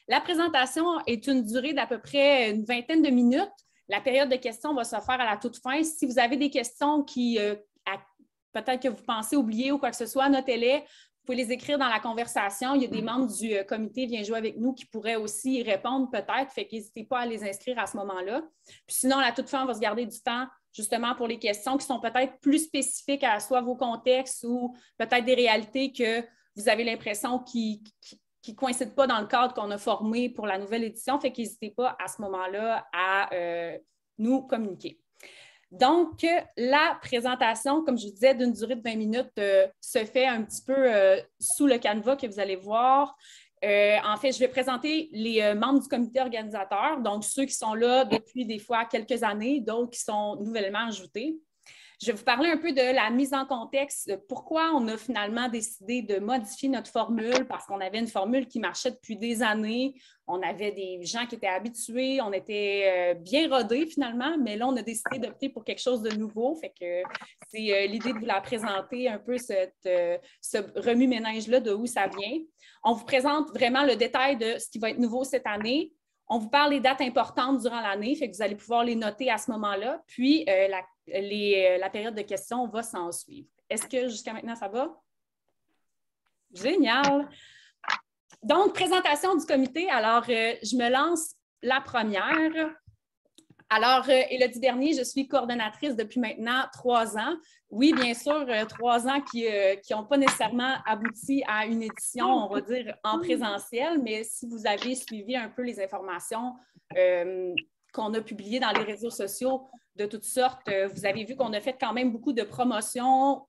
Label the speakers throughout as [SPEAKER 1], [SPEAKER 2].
[SPEAKER 1] La présentation est une durée d'à peu près une vingtaine de minutes. La période de questions va se faire à la toute fin. Si vous avez des questions qui peut-être que vous pensez oublier ou quoi que ce soit, notez-les. Vous pouvez les écrire dans la conversation. Il y a des membres du comité Viens jouer avec nous qui pourraient aussi y répondre peut-être. Fait qu'hésitez pas à les inscrire à ce moment-là. Puis sinon, à la toute fin, on va se garder du temps justement pour les questions qui sont peut-être plus spécifiques à soit vos contextes ou peut-être des réalités que vous avez l'impression qui ne coïncident pas dans le cadre qu'on a formé pour la nouvelle édition. Fait qu'hésitez pas à ce moment-là à nous communiquer. Donc, la présentation, comme je vous disais, d'une durée de 20 minutes se fait un petit peu sous le canevas que vous allez voir. En fait, je vais présenter les membres du comité organisateur, donc ceux qui sont là depuis des fois quelques années, d'autres qui sont nouvellement ajoutés. Je vais vous parler un peu de la mise en contexte, pourquoi on a finalement décidé de modifier notre formule, parce qu'on avait une formule qui marchait depuis des années, on avait des gens qui étaient habitués, on était bien rodés finalement, mais là, on a décidé d'opter pour quelque chose de nouveau. Fait que c'est l'idée de vous la présenter un peu ce remue-ménage-là, de où ça vient. On vous présente vraiment le détail de ce qui va être nouveau cette année. On vous parle des dates importantes durant l'année, fait que vous allez pouvoir les noter à ce moment-là. Puis, la période de questions va s'en suivre. Est-ce que jusqu'à maintenant, ça va? Génial! Donc, présentation du comité. Alors, je me lance la première. Alors, Élodie Bernier, je suis coordonnatrice depuis maintenant 3 ans. Oui, bien sûr, 3 ans qui n'ont pas nécessairement abouti à une édition, on va dire, en présentiel, mais si vous avez suivi un peu les informations qu'on a publiées dans les réseaux sociaux de toutes sortes, vous avez vu qu'on a fait quand même beaucoup de promotions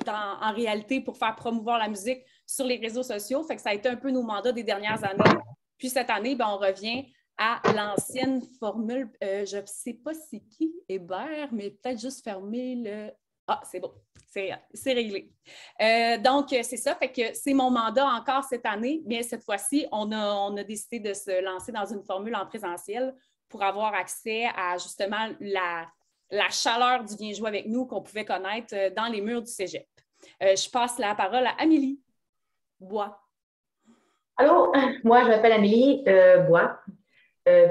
[SPEAKER 1] en réalité pour faire promouvoir la musique sur les réseaux sociaux. Fait que ça a été un peu nos mandats des dernières années. Puis cette année, on revient à l'ancienne formule. Je ne sais pas c'est qui, Hébert, mais peut-être juste fermer le... Ah, c'est bon, c'est réglé. Donc, c'est ça, fait que c'est mon mandat encore cette année, mais cette fois-ci, on a décidé de se lancer dans une formule en présentiel pour avoir accès à justement la chaleur du Viens jouer avec nous qu'on pouvait connaître dans les murs du cégep. Je passe la parole à Amélie Bois.
[SPEAKER 2] Allô, moi je m'appelle Amélie Bois.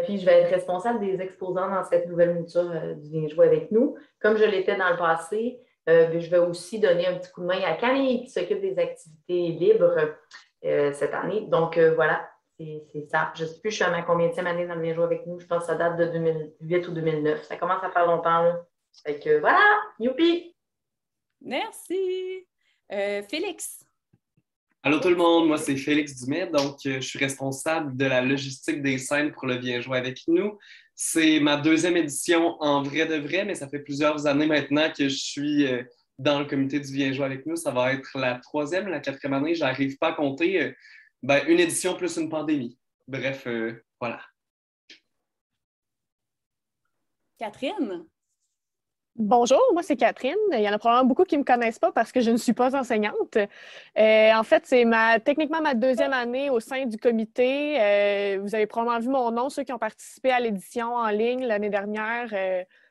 [SPEAKER 2] Puis je vais être responsable des exposants dans cette nouvelle mouture du Viens jouer avec nous. Comme je l'étais dans le passé, je vais aussi donner un petit coup de main à Camille qui s'occupe des activités libres cette année. Donc voilà, c'est ça. Je ne sais plus, je suis à ma combienième année dans le Viens jouer avec nous. Je pense que ça date de 2008 ou 2009. Ça commence à faire longtemps, là. Fait que voilà, youpi!
[SPEAKER 1] Merci. Félix.
[SPEAKER 3] Allô tout le monde, moi c'est Félix Dumais, donc je suis responsable de la logistique des scènes pour le Viens jouer avec nous. C'est ma 2e édition en vrai de vrai, mais ça fait plusieurs années maintenant que je suis dans le comité du Viens jouer avec nous. Ça va être la 3e, la 4e année, je n'arrive pas à compter. Une édition plus une pandémie. Bref, voilà.
[SPEAKER 1] Catherine?
[SPEAKER 4] Bonjour, moi c'est Catherine. Il y en a probablement beaucoup qui ne me connaissent pas parce que je ne suis pas enseignante. En fait, c'est techniquement ma 2e année au sein du comité. Vous avez probablement vu mon nom, ceux qui ont participé à l'édition en ligne l'année dernière.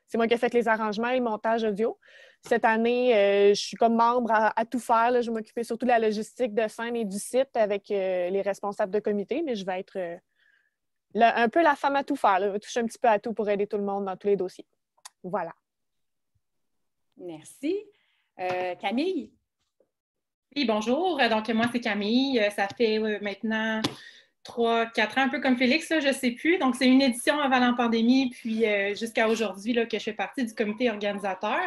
[SPEAKER 4] C'est moi qui ai fait les arrangements et le montage audio. Cette année, je suis comme membre à tout faire. Là. Je vais m'occuper surtout de la logistique de scène et du site avec les responsables de comité, mais je vais être un peu la femme à tout faire. Là. Je vais toucher un petit peu à tout pour aider tout le monde dans tous les dossiers. Voilà.
[SPEAKER 1] Merci. Camille?
[SPEAKER 5] Oui, bonjour. Donc, moi, c'est Camille. Ça fait maintenant 3-4 ans, un peu comme Félix, là, je ne sais plus. Donc, c'est une édition avant la pandémie, puis jusqu'à aujourd'hui que je fais partie du comité organisateur.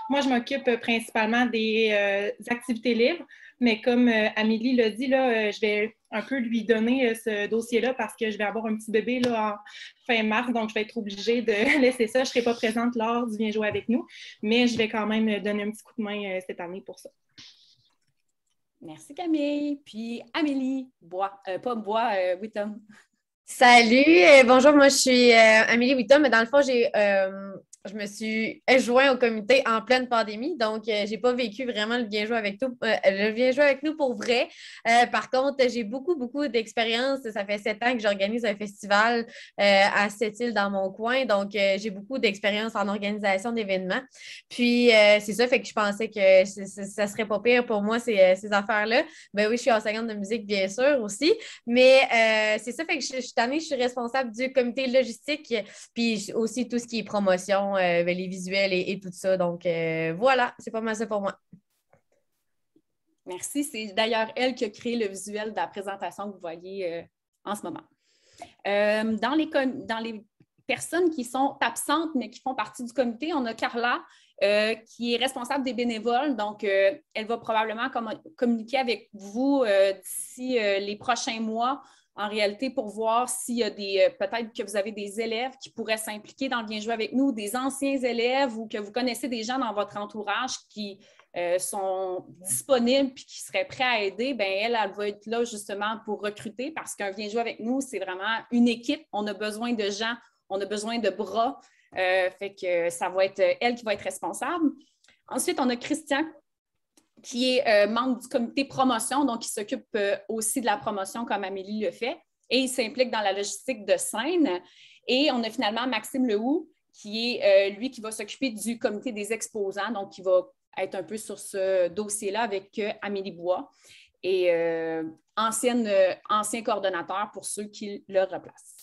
[SPEAKER 5] Moi, je m'occupe principalement des activités libres, mais comme Amélie l'a dit, là, je vais un peu lui donner ce dossier-là parce que je vais avoir un petit bébé là, en fin mars, donc je vais être obligée de laisser ça. Je ne serai pas présente lors du Viens jouer avec nous, mais je vais quand même donner un petit coup de main cette année pour ça.
[SPEAKER 1] Merci Camille. Puis Amélie Bois, pas Bois, Wittom.
[SPEAKER 6] Salut, bonjour, moi je suis Amélie Wittom, mais dans le fond, j'ai je me suis joint au comité en pleine pandémie, donc je n'ai pas vécu vraiment le Viens jouer avec nous, pour vrai. Par contre, j'ai beaucoup d'expérience. Ça fait 7 ans que j'organise un festival à Sept-Îles dans mon coin, donc j'ai beaucoup d'expérience en organisation d'événements. Puis, c'est ça, fait que je pensais que ça serait pas pire pour moi, ces affaires-là. Ben oui, je suis enseignante de musique, bien sûr, aussi, mais c'est ça, fait que cette année, je suis responsable du comité logistique, puis aussi tout ce qui est promotion, les visuels et tout ça. Donc, voilà, c'est pas mal ça pour moi.
[SPEAKER 1] Merci. C'est d'ailleurs elle qui a créé le visuel de la présentation que vous voyez en ce moment. Dans les personnes qui sont absentes, mais qui font partie du comité, on a Carla, qui est responsable des bénévoles. Donc, elle va probablement communiquer avec vous d'ici les prochains mois, en réalité, pour voir s'il y a peut-être que vous avez des élèves qui pourraient s'impliquer dans le Viens jouer avec nous, des anciens élèves ou que vous connaissez des gens dans votre entourage qui sont disponibles et qui seraient prêts à aider. Bien, elle va être là justement pour recruter parce qu'un Viens jouer avec nous, c'est vraiment une équipe. On a besoin de gens, on a besoin de bras. Fait que ça va être elle qui va être responsable. Ensuite, on a Christian, qui est membre du comité promotion, donc il s'occupe aussi de la promotion comme Amélie le fait, et il s'implique dans la logistique de scène. Et on a finalement Maxime Lehoux, qui est lui qui va s'occuper du comité des exposants, donc qui va être un peu sur ce dossier-là avec Amélie Bois, et ancien coordonnateur pour ceux qui le replacent.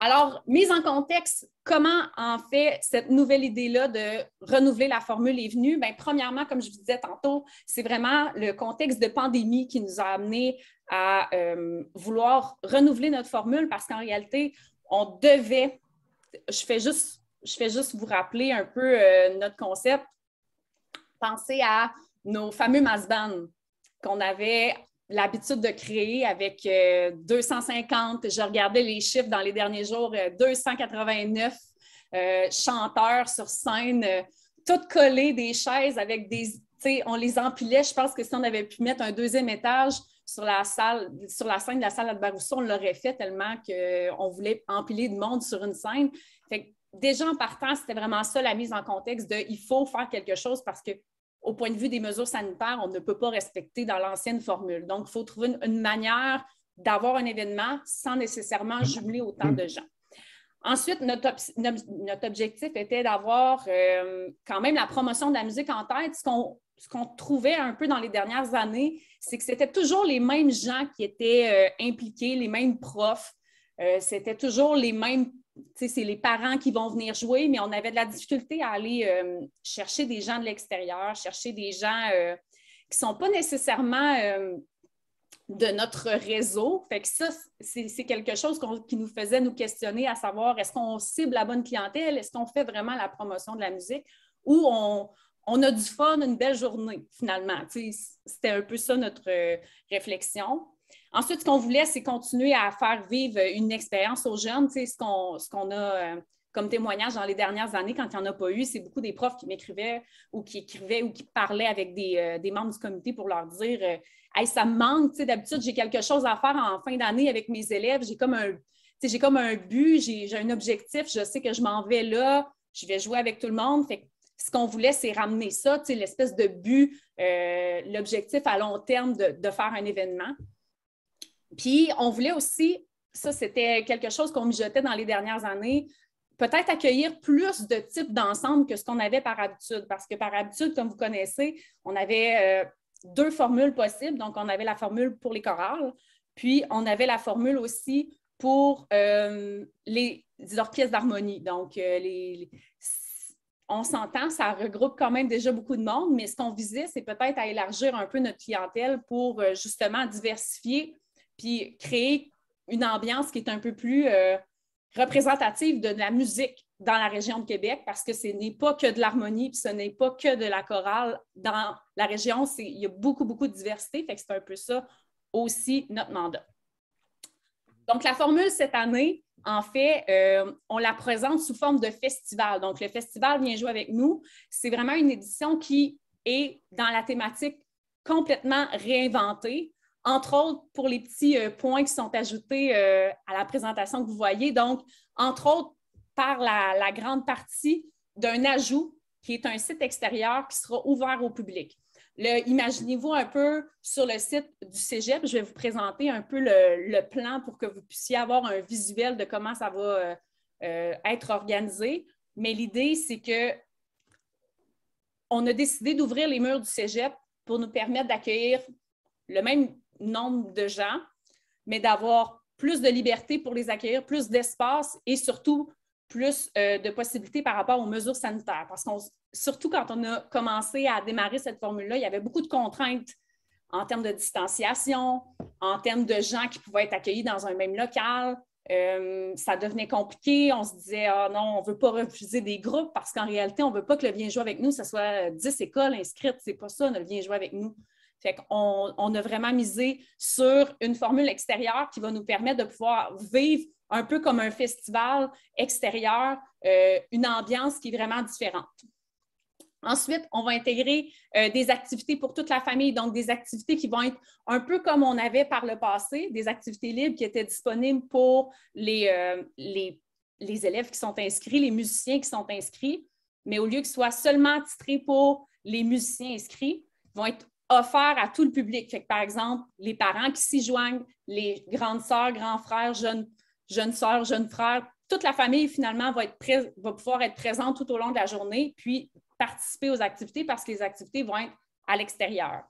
[SPEAKER 1] Alors, mise en contexte, comment en fait cette nouvelle idée-là de renouveler la formule est venue? Bien, premièrement, comme je vous disais tantôt, c'est vraiment le contexte de pandémie qui nous a amené à vouloir renouveler notre formule parce qu'en réalité, on devait, je fais juste vous rappeler un peu notre concept, pensez à nos fameux mass bands qu'on avait l'habitude de créer avec 250, je regardais les chiffres dans les derniers jours, 289 chanteurs sur scène, toutes collées des chaises avec des, on les empilait. Je pense que si on avait pu mettre un deuxième étage sur la scène de la salle Albert-Rousseau, on l'aurait fait tellement qu'on voulait empiler de monde sur une scène. Fait que déjà en partant, c'était vraiment ça la mise en contexte de il faut faire quelque chose parce que au point de vue des mesures sanitaires, on ne peut pas respecter dans l'ancienne formule. Donc, il faut trouver une manière d'avoir un événement sans nécessairement jumeler autant de gens. Ensuite, notre objectif était d'avoir quand même la promotion de la musique en tête. Ce qu'on trouvait un peu dans les dernières années, c'est que c'était toujours les mêmes gens qui étaient impliqués, les mêmes profs. C'était toujours les mêmes. C'est les parents qui vont venir jouer, mais on avait de la difficulté à aller chercher des gens de l'extérieur, chercher des gens qui ne sont pas nécessairement de notre réseau. Fait que ça, c'est quelque chose qui nous faisait nous questionner à savoir est-ce qu'on cible la bonne clientèle, est-ce qu'on fait vraiment la promotion de la musique ou on a du fun, une belle journée finalement. C'était un peu ça notre réflexion. Ensuite, ce qu'on voulait, c'est continuer à faire vivre une expérience aux jeunes. Ce qu'on a comme témoignage dans les dernières années, quand il n'y en a pas eu, c'est beaucoup des profs qui m'écrivaient ou qui écrivaient ou qui parlaient avec des membres du comité pour leur dire hey, ça me manque, d'habitude, j'ai quelque chose à faire en fin d'année avec mes élèves, j'ai comme un but, j'ai un objectif, je sais que je m'en vais là, je vais jouer avec tout le monde. Fait que ce qu'on voulait, c'est ramener ça, l'espèce de but, l'objectif à long terme de faire un événement. Puis, on voulait aussi, ça, c'était quelque chose qu'on mijotait dans les dernières années, peut-être accueillir plus de types d'ensemble que ce qu'on avait par habitude. Parce que par habitude, comme vous connaissez, on avait 2 formules possibles. Donc, on avait la formule pour les chorales, puis on avait la formule aussi pour les orchestres d'harmonie. Donc, on s'entend, ça regroupe quand même déjà beaucoup de monde, mais ce qu'on visait, c'est peut-être à élargir un peu notre clientèle pour justement diversifier puis créer une ambiance qui est un peu plus représentative de la musique dans la région de Québec, parce que ce n'est pas que de l'harmonie, puis ce n'est pas que de la chorale. Dans la région, il y a beaucoup de diversité, fait que c'est un peu ça aussi notre mandat. Donc, la formule cette année, en fait, on la présente sous forme de festival. Donc, le festival Viens jouer avec nous. C'est vraiment une édition qui est dans la thématique complètement réinventée. Entre autres, pour les petits points qui sont ajoutés à la présentation que vous voyez. Donc, entre autres, par la grande partie d'un ajout qui est un site extérieur qui sera ouvert au public. Imaginez-vous un peu sur le site du Cégep, je vais vous présenter un peu le plan pour que vous puissiez avoir un visuel de comment ça va être organisé. Mais l'idée, c'est qu'on a décidé d'ouvrir les murs du Cégep pour nous permettre d'accueillir le même nombre de gens, mais d'avoir plus de liberté pour les accueillir, plus d'espace et surtout plus de possibilités par rapport aux mesures sanitaires. Parce que surtout quand on a commencé à démarrer cette formule-là, il y avait beaucoup de contraintes en termes de distanciation, en termes de gens qui pouvaient être accueillis dans un même local. Ça devenait compliqué. On se disait, ah non, on ne veut pas refuser des groupes parce qu'en réalité, on ne veut pas que le Viens jouer avec nous, ce soit 10 écoles inscrites. Ce n'est pas ça, le Viens jouer avec nous. Fait qu'on a vraiment misé sur une formule extérieure qui va nous permettre de pouvoir vivre un peu comme un festival extérieur, une ambiance qui est vraiment différente. Ensuite, on va intégrer des activités pour toute la famille, donc des activités qui vont être un peu comme on avait par le passé, des activités libres qui étaient disponibles pour les élèves qui sont inscrits, les musiciens qui sont inscrits, mais au lieu qu'ils soient seulement titrés pour les musiciens inscrits, vont être offerts à tout le public. Fait que, par exemple, les parents qui s'y joignent, les grandes sœurs, grands frères, jeunes sœurs, jeunes frères, toute la famille, finalement, va pouvoir être présente tout au long de la journée, puis participer aux activités parce que les activités vont être à l'extérieur.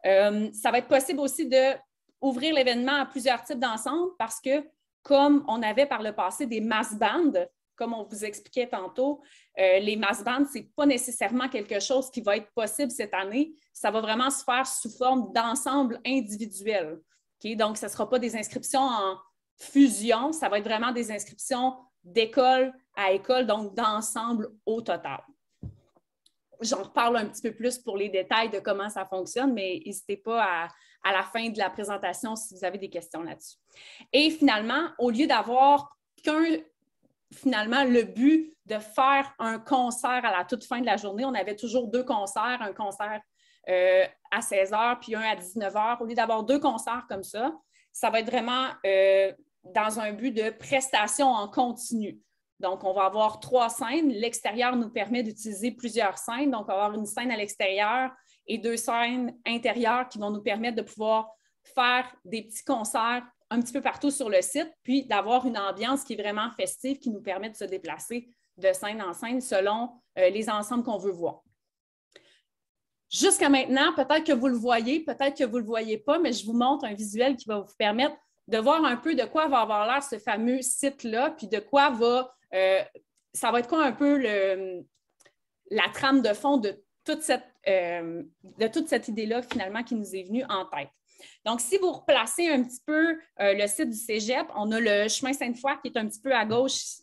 [SPEAKER 1] Ça va être possible aussi d'ouvrir l'événement à plusieurs types d'ensembles parce que, comme on avait par le passé des mass bands, comme on vous expliquait tantôt, les mass bands, ce n'est pas nécessairement quelque chose qui va être possible cette année. Ça va vraiment se faire sous forme d'ensemble individuel. Okay? Donc, ce ne sera pas des inscriptions en fusion, ça va être vraiment des inscriptions d'école à école, donc d'ensemble au total. J'en reparle un petit peu plus pour les détails de comment ça fonctionne, mais n'hésitez pas à la fin de la présentation si vous avez des questions là-dessus. Et finalement, au lieu d'avoir finalement, le but de faire un concert à la toute fin de la journée, on avait toujours 2 concerts, un concert à 16h puis un à 19h. Au lieu d'avoir 2 concerts comme ça, ça va être vraiment dans un but de prestation en continu. Donc, on va avoir 3 scènes. L'extérieur nous permet d'utiliser plusieurs scènes. Donc, on va avoir une scène à l'extérieur et 2 scènes intérieures qui vont nous permettre de pouvoir faire des petits concerts un petit peu partout sur le site, puis d'avoir une ambiance qui est vraiment festive, qui nous permet de se déplacer de scène en scène selon les ensembles qu'on veut voir. Jusqu'à maintenant, peut-être que vous le voyez, peut-être que vous ne le voyez pas, mais je vous montre un visuel qui va vous permettre de voir un peu de quoi va avoir l'air ce fameux site-là, puis de quoi ça va être quoi un peu la trame de fond de toute cette idée-là, finalement, qui nous est venue en tête. Donc, si vous replacez un petit peu le site du Cégep, on a le chemin Sainte-Foy qui est un petit peu à gauche.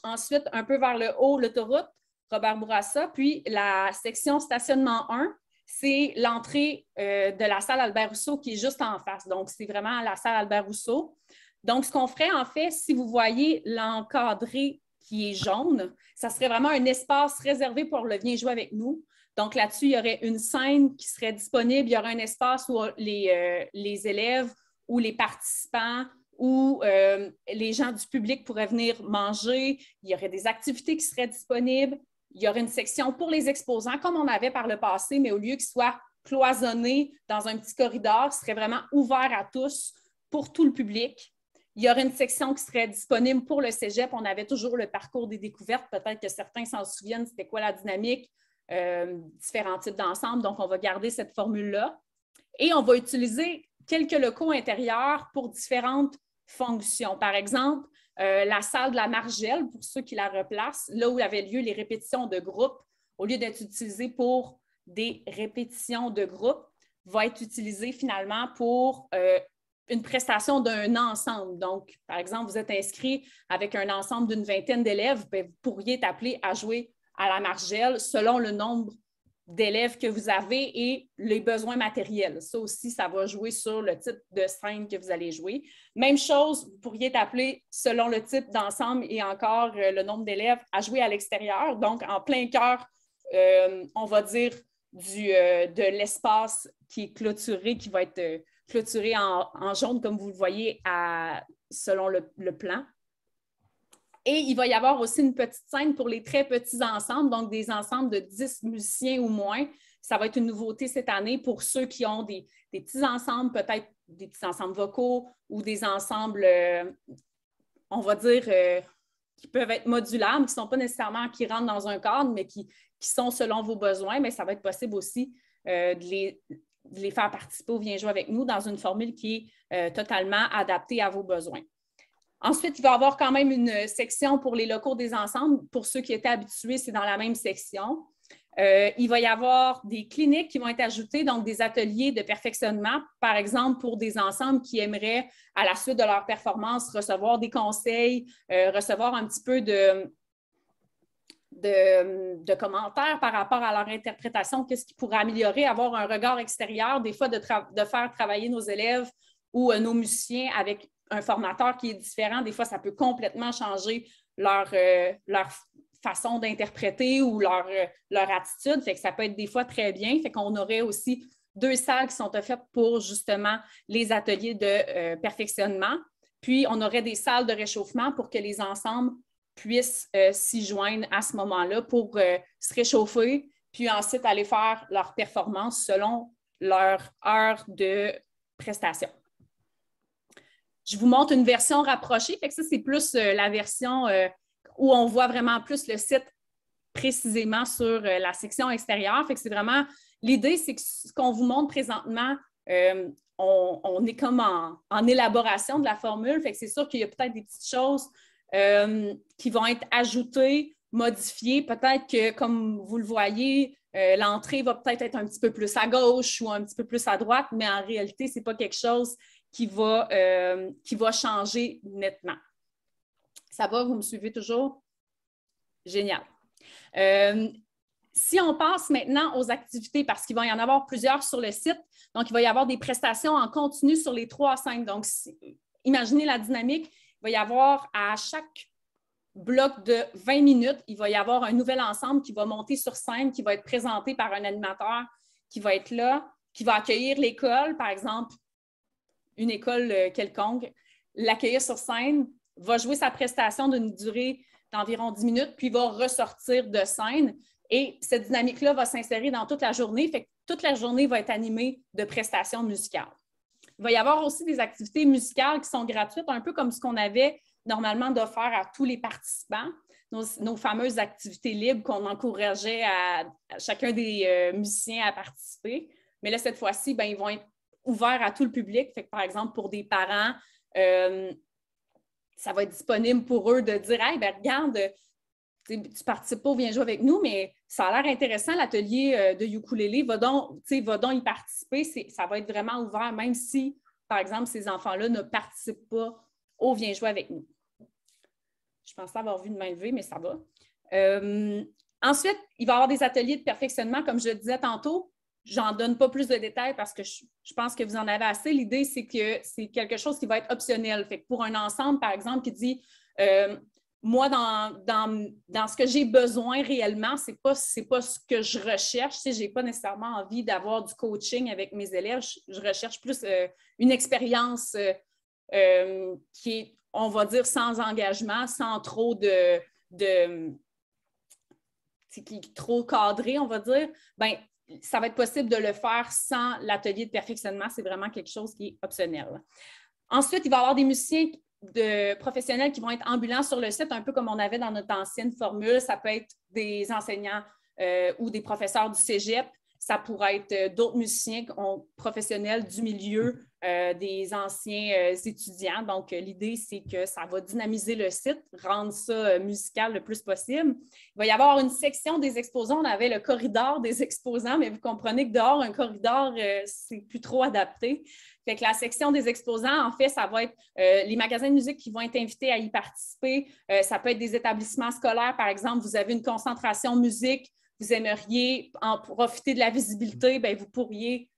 [SPEAKER 1] Ensuite, un peu vers le haut, l'autoroute Robert Bourassa, puis la section stationnement 1, c'est l'entrée de la salle Albert Rousseau qui est juste en face. Donc, c'est vraiment la salle Albert Rousseau. Donc, ce qu'on ferait, en fait, si vous voyez l'encadré qui est jaune, ça serait vraiment un espace réservé pour le Viens jouer avec nous. Donc, là-dessus, il y aurait une scène qui serait disponible. Il y aurait un espace où les élèves ou les participants ou les gens du public pourraient venir manger. Il y aurait des activités qui seraient disponibles. Il y aurait une section pour les exposants, comme on avait par le passé, mais au lieu qu'ils soient cloisonnés dans un petit corridor, ce serait vraiment ouvert à tous pour tout le public. Il y aurait une section qui serait disponible pour le Cégep. On avait toujours le parcours des découvertes. Peut-être que certains s'en souviennent, c'était quoi la dynamique, différents types d'ensembles. Donc, on va garder cette formule-là. Et on va utiliser quelques locaux intérieurs pour différentes fonctions. Par exemple, la salle de la Margelle, pour ceux qui la replacent, là où avaient lieu les répétitions de groupe, au lieu d'être utilisée pour des répétitions de groupe, va être utilisée finalement pour une prestation d'un ensemble. Donc, par exemple, vous êtes inscrit avec un ensemble d'une 20aine d'élèves, bien, vous pourriez être appelé à jouer à la Margelle selon le nombre d'élèves que vous avez et les besoins matériels. Ça aussi, ça va jouer sur le type de scène que vous allez jouer. Même chose, vous pourriez être appelé selon le type d'ensemble et encore le nombre d'élèves à jouer à l'extérieur. Donc, en plein cœur, on va dire de l'espace qui est clôturé, qui va être clôturé en jaune, comme vous le voyez selon le plan. Et il va y avoir aussi une petite scène pour les très petits ensembles, donc des ensembles de 10 musiciens ou moins. Ça va être une nouveauté cette année pour ceux qui ont des petits ensembles, peut-être des petits ensembles vocaux ou des ensembles, on va dire, qui peuvent être modulables, qui ne sont pas nécessairement qui rentrent dans un cadre, mais qui sont selon vos besoins. Mais ça va être possible aussi de les faire participer au Viens jouer avec nous dans une formule qui est totalement adaptée à vos besoins. Ensuite, il va y avoir quand même une section pour les locaux des ensembles. Pour ceux qui étaient habitués, c'est dans la même section. Il va y avoir des cliniques qui vont être ajoutées, donc des ateliers de perfectionnement, par exemple pour des ensembles qui aimeraient, à la suite de leur performance, recevoir des conseils, recevoir un petit peu de commentaires par rapport à leur interprétation, qu'est-ce qui pourrait améliorer, avoir un regard extérieur, des fois de faire travailler nos élèves ou nos musiciens avec un formateur qui est différent. Des fois, ça peut complètement changer leur façon d'interpréter ou leur attitude. Fait que ça peut être des fois très bien. Fait qu'on aurait aussi 2 salles qui sont offertes pour justement les ateliers de perfectionnement. Puis, on aurait des salles de réchauffement pour que les ensembles puissent s'y joindre à ce moment-là pour se réchauffer, puis ensuite aller faire leur performance selon leur heure de prestation. Je vous montre une version rapprochée. Fait que ça, c'est plus la version où on voit vraiment plus le site précisément sur la section extérieure. Fait que c'est vraiment l'idée, c'est que ce qu'on vous montre présentement, on est comme en élaboration de la formule. Fait que c'est sûr qu'il y a peut-être des petites choses qui vont être ajoutées, modifiées. Peut-être que, comme vous le voyez, l'entrée va peut-être être un petit peu plus à gauche ou un petit peu plus à droite, mais en réalité, ce n'est pas quelque chose qui va changer nettement. Ça va? Vous me suivez toujours? Génial. Si on passe maintenant aux activités, parce qu'il va y en avoir plusieurs sur le site, donc il va y avoir des prestations en continu sur les 3 à 5. Donc, imaginez la dynamique, il va y avoir à chaque bloc de 20 minutes, il va y avoir un nouvel ensemble qui va monter sur scène, qui va être présenté par un animateur qui va être là, qui va accueillir l'école, par exemple, une école quelconque, l'accueillir sur scène, va jouer sa prestation d'une durée d'environ 10 minutes, puis va ressortir de scène. Et cette dynamique-là va s'insérer dans toute la journée. Fait que toute la journée va être animée de prestations musicales. Il va y avoir aussi des activités musicales qui sont gratuites, un peu comme ce qu'on avait normalement d'offert à tous les participants, nos fameuses activités libres qu'on encourageait à chacun des musiciens à participer. Mais là, cette fois-ci, ils vont être ouverts à tout le public. Fait que, par exemple, pour des parents, ça va être disponible pour eux de dire « Hey, regarde, tu participes pas au Viens jouer avec nous, mais ça a l'air intéressant, l'atelier de ukulélé, va donc y participer. » Ça va être vraiment ouvert, même si, par exemple, ces enfants-là ne participent pas au Viens jouer avec nous. Je pensais avoir vu une main levée, mais ça va. Ensuite, il va y avoir des ateliers de perfectionnement, comme je le disais tantôt. J'en donne pas plus de détails parce que je pense que vous en avez assez. L'idée, c'est que c'est quelque chose qui va être optionnel. Fait que pour un ensemble, par exemple, qui dit moi, dans ce que j'ai besoin réellement, c'est pas ce que je recherche. Je n'ai pas nécessairement envie d'avoir du coaching avec mes élèves. Je recherche plus une expérience qui est, on va dire, sans engagement, sans trop trop cadré, on va dire. Ça va être possible de le faire sans l'atelier de perfectionnement. C'est vraiment quelque chose qui est optionnel. Ensuite, il va y avoir des musiciens professionnels qui vont être ambulants sur le site, un peu comme on avait dans notre ancienne formule. Ça peut être des enseignants ou des professeurs du cégep. Ça pourrait être d'autres musiciens professionnels du milieu, des anciens étudiants. Donc, l'idée, c'est que ça va dynamiser le site, rendre ça musical le plus possible. Il va y avoir une section des exposants. On avait le corridor des exposants, mais vous comprenez que dehors, un corridor, c'est plus trop adapté. Fait que la section des exposants, en fait, ça va être les magasins de musique qui vont être invités à y participer. Ça peut être des établissements scolaires, par exemple. Vous avez une concentration musique, vous aimeriez en profiter de la visibilité, vous pourriez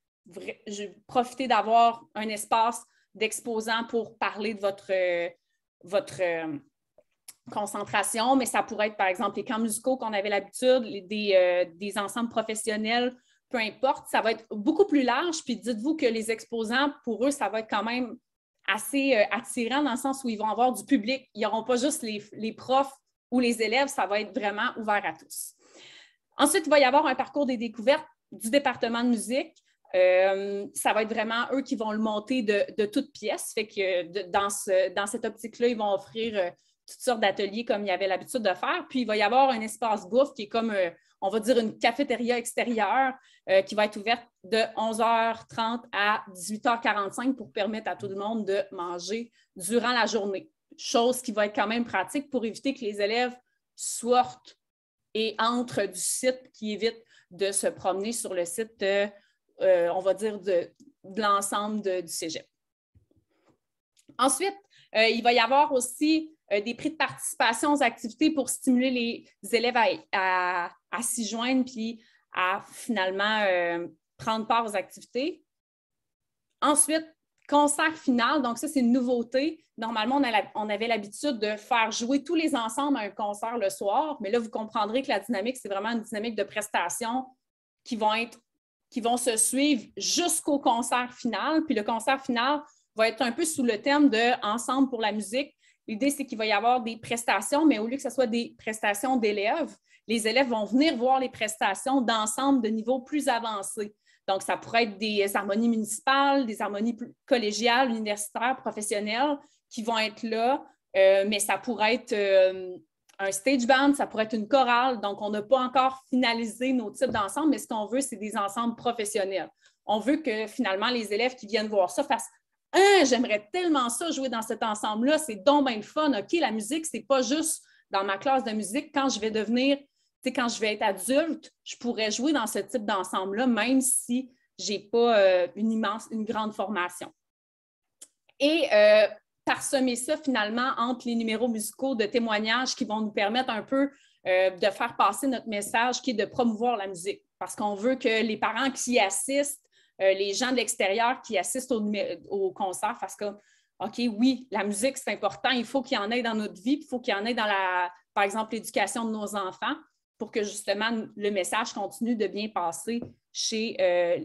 [SPEAKER 1] profiter d'avoir un espace d'exposants pour parler de votre concentration, mais ça pourrait être, par exemple, les camps musicaux qu'on avait l'habitude, des ensembles professionnels, peu importe, ça va être beaucoup plus large. Puis dites-vous que les exposants, pour eux, ça va être quand même assez attirant dans le sens où ils vont avoir du public. Ils n'auront pas juste les profs ou les élèves, ça va être vraiment ouvert à tous. Ensuite, il va y avoir un parcours des découvertes du département de musique. Ça va être vraiment eux qui vont le monter de toutes pièces. Fait que dans cette optique-là, ils vont offrir toutes sortes d'ateliers comme il y avait l'habitude de faire. Puis, il va y avoir un espace bouffe qui est comme, on va dire, une cafétéria extérieure qui va être ouverte de 11h30 à 18h45 pour permettre à tout le monde de manger durant la journée. Chose qui va être quand même pratique pour éviter que les élèves sortent et entrent du site, qui évite de se promener sur le site, on va dire, de l'ensemble du cégep. Ensuite, il va y avoir aussi des prix de participation aux activités pour stimuler les élèves à s'y joindre puis à finalement prendre part aux activités. Ensuite, concert final, donc ça, c'est une nouveauté. Normalement, on avait l'habitude de faire jouer tous les ensembles à un concert le soir, mais là, vous comprendrez que la dynamique, c'est vraiment une dynamique de prestations qui vont se suivre jusqu'au concert final. Puis le concert final va être un peu sous le thème de « Ensemble pour la musique ». L'idée, c'est qu'il va y avoir des prestations, mais au lieu que ce soit des prestations d'élèves, les élèves vont venir voir les prestations d'ensemble de niveau plus avancé. Donc, ça pourrait être des harmonies municipales, des harmonies collégiales, universitaires, professionnelles qui vont être là, mais ça pourrait être un stage band, ça pourrait être une chorale. Donc, on n'a pas encore finalisé nos types d'ensembles, mais ce qu'on veut, c'est des ensembles professionnels. On veut que finalement, les élèves qui viennent voir ça fassent « Ah, j'aimerais tellement ça jouer dans cet ensemble-là, c'est donc bien le fun. OK, la musique, c'est pas juste dans ma classe de musique. Quand je vais devenir, quand je vais être adulte, je pourrais jouer dans ce type d'ensemble-là, même si je n'ai pas une grande formation. » Et parsemer ça finalement entre les numéros musicaux de témoignages qui vont nous permettre un peu de faire passer notre message qui est de promouvoir la musique. Parce qu'on veut que les parents qui y assistent, les gens de l'extérieur qui assistent au concert fassent comme OK, oui, la musique, c'est important, il faut qu'il y en ait dans notre vie, il faut qu'il y en ait dans par exemple, l'éducation de nos enfants pour que justement le message continue de bien passer chez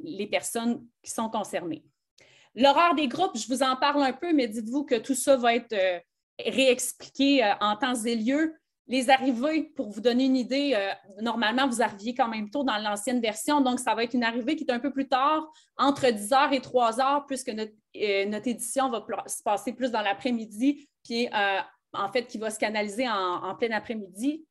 [SPEAKER 1] les personnes qui sont concernées. L'horaire des groupes, je vous en parle un peu, mais dites-vous que tout ça va être réexpliqué en temps et lieu. Les arrivées, pour vous donner une idée, normalement, vous arriviez quand même tôt dans l'ancienne version, donc ça va être une arrivée qui est un peu plus tard, entre 10h et 3h, puisque notre édition va se passer plus dans l'après-midi, puis en fait, qui va se canaliser en plein après-midi.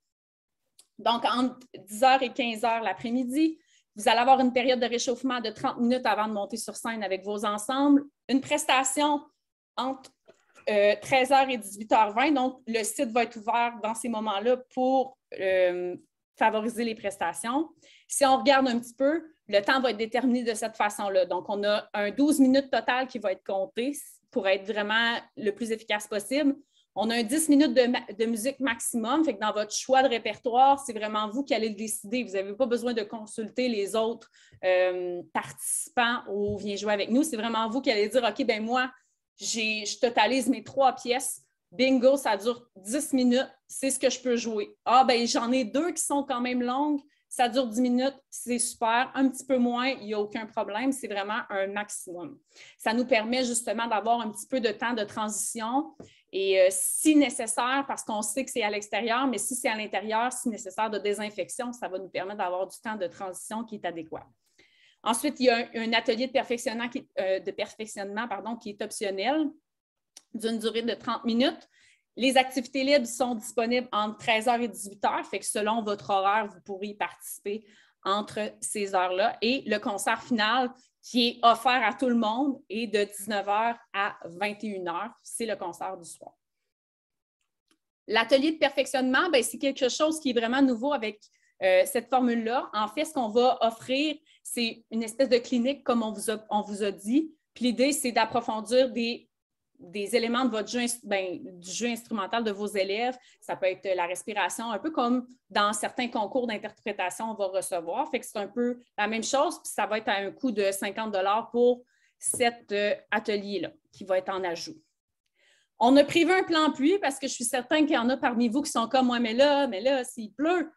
[SPEAKER 1] Donc, entre 10h et 15h l'après-midi, vous allez avoir une période de réchauffement de 30 minutes avant de monter sur scène avec vos ensembles, une prestation entre 13h et 18h20. Donc, le site va être ouvert dans ces moments-là pour favoriser les prestations. Si on regarde un petit peu, le temps va être déterminé de cette façon-là. Donc, on a un 12 minutes total qui va être compté pour être vraiment le plus efficace possible. On a un 10 minutes de musique maximum. Fait que dans votre choix de répertoire, c'est vraiment vous qui allez le décider. Vous n'avez pas besoin de consulter les autres participants au Viens jouer avec nous. C'est vraiment vous qui allez dire, OK, ben moi, je totalise mes 3 pièces. Bingo, ça dure 10 minutes. C'est ce que je peux jouer. Ah, ben j'en ai 2 qui sont quand même longues. Ça dure 10 minutes. C'est super. Un petit peu moins, il n'y a aucun problème. C'est vraiment un maximum. Ça nous permet justement d'avoir un petit peu de temps de transition. Et si nécessaire, parce qu'on sait que c'est à l'extérieur, mais si c'est à l'intérieur, si nécessaire de désinfection, ça va nous permettre d'avoir du temps de transition qui est adéquat. Ensuite, il y a un atelier de perfectionnement qui est optionnel, d'une durée de 30 minutes. Les activités libres sont disponibles entre 13h et 18h, fait que selon votre horaire, vous pourrez y participer entre ces heures-là. Et le concert final qui est offert à tout le monde est de 19h à 21h. C'est le concert du soir. L'atelier de perfectionnement, c'est quelque chose qui est vraiment nouveau avec cette formule-là. En fait, ce qu'on va offrir, c'est une espèce de clinique, comme on vous a dit. Puis l'idée, c'est d'approfondir des éléments de votre jeu, du jeu instrumental de vos élèves. Ça peut être la respiration, un peu comme dans certains concours d'interprétation on va recevoir. Fait que c'est un peu la même chose, puis ça va être à un coût de 50 $ pour cet atelier-là, qui va être en ajout. On a prévu un plan pluie parce que je suis certaine qu'il y en a parmi vous qui sont comme moi, mais là, s'il pleut.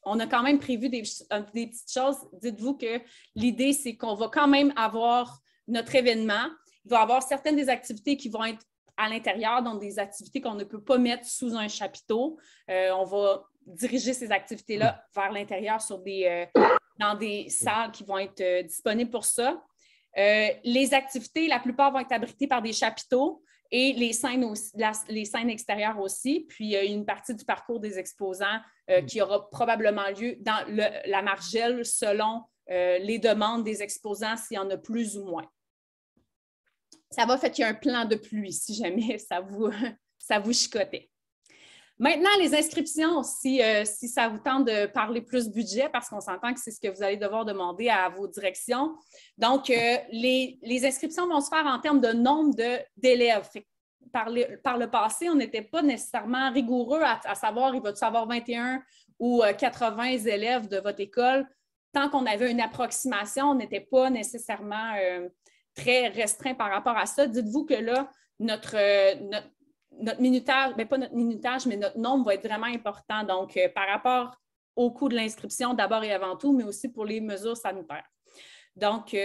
[SPEAKER 1] On a quand même prévu des petites choses. Dites-vous que l'idée, c'est qu'on va quand même avoir notre événement Il va y avoir certaines des activités qui vont être à l'intérieur, donc des activités qu'on ne peut pas mettre sous un chapiteau. On va diriger ces activités-là vers l'intérieur dans des salles qui vont être disponibles pour ça. Les activités, la plupart vont être abritées par des chapiteaux et les scènes extérieures aussi. Puis, il y a une partie du parcours des exposants qui aura probablement lieu dans la margelle selon les demandes des exposants, s'il y en a plus ou moins. Ça va, fait qu'il y a un plan de pluie si jamais ça vous chicotait. Maintenant, les inscriptions, si ça vous tente de parler plus budget, parce qu'on s'entend que c'est ce que vous allez devoir demander à vos directions. Donc, les inscriptions vont se faire en termes de nombre d'élèves. Par le passé, on n'était pas nécessairement rigoureux à savoir, il va-t-il avoir 21 ou 80 élèves de votre école. Tant qu'on avait une approximation, on n'était pas nécessairement très restreint par rapport à ça. Dites-vous que là, notre minutage, bien pas notre minutage, mais notre nombre va être vraiment important. Donc, par rapport au coût de l'inscription, d'abord et avant tout, mais aussi pour les mesures sanitaires. Donc,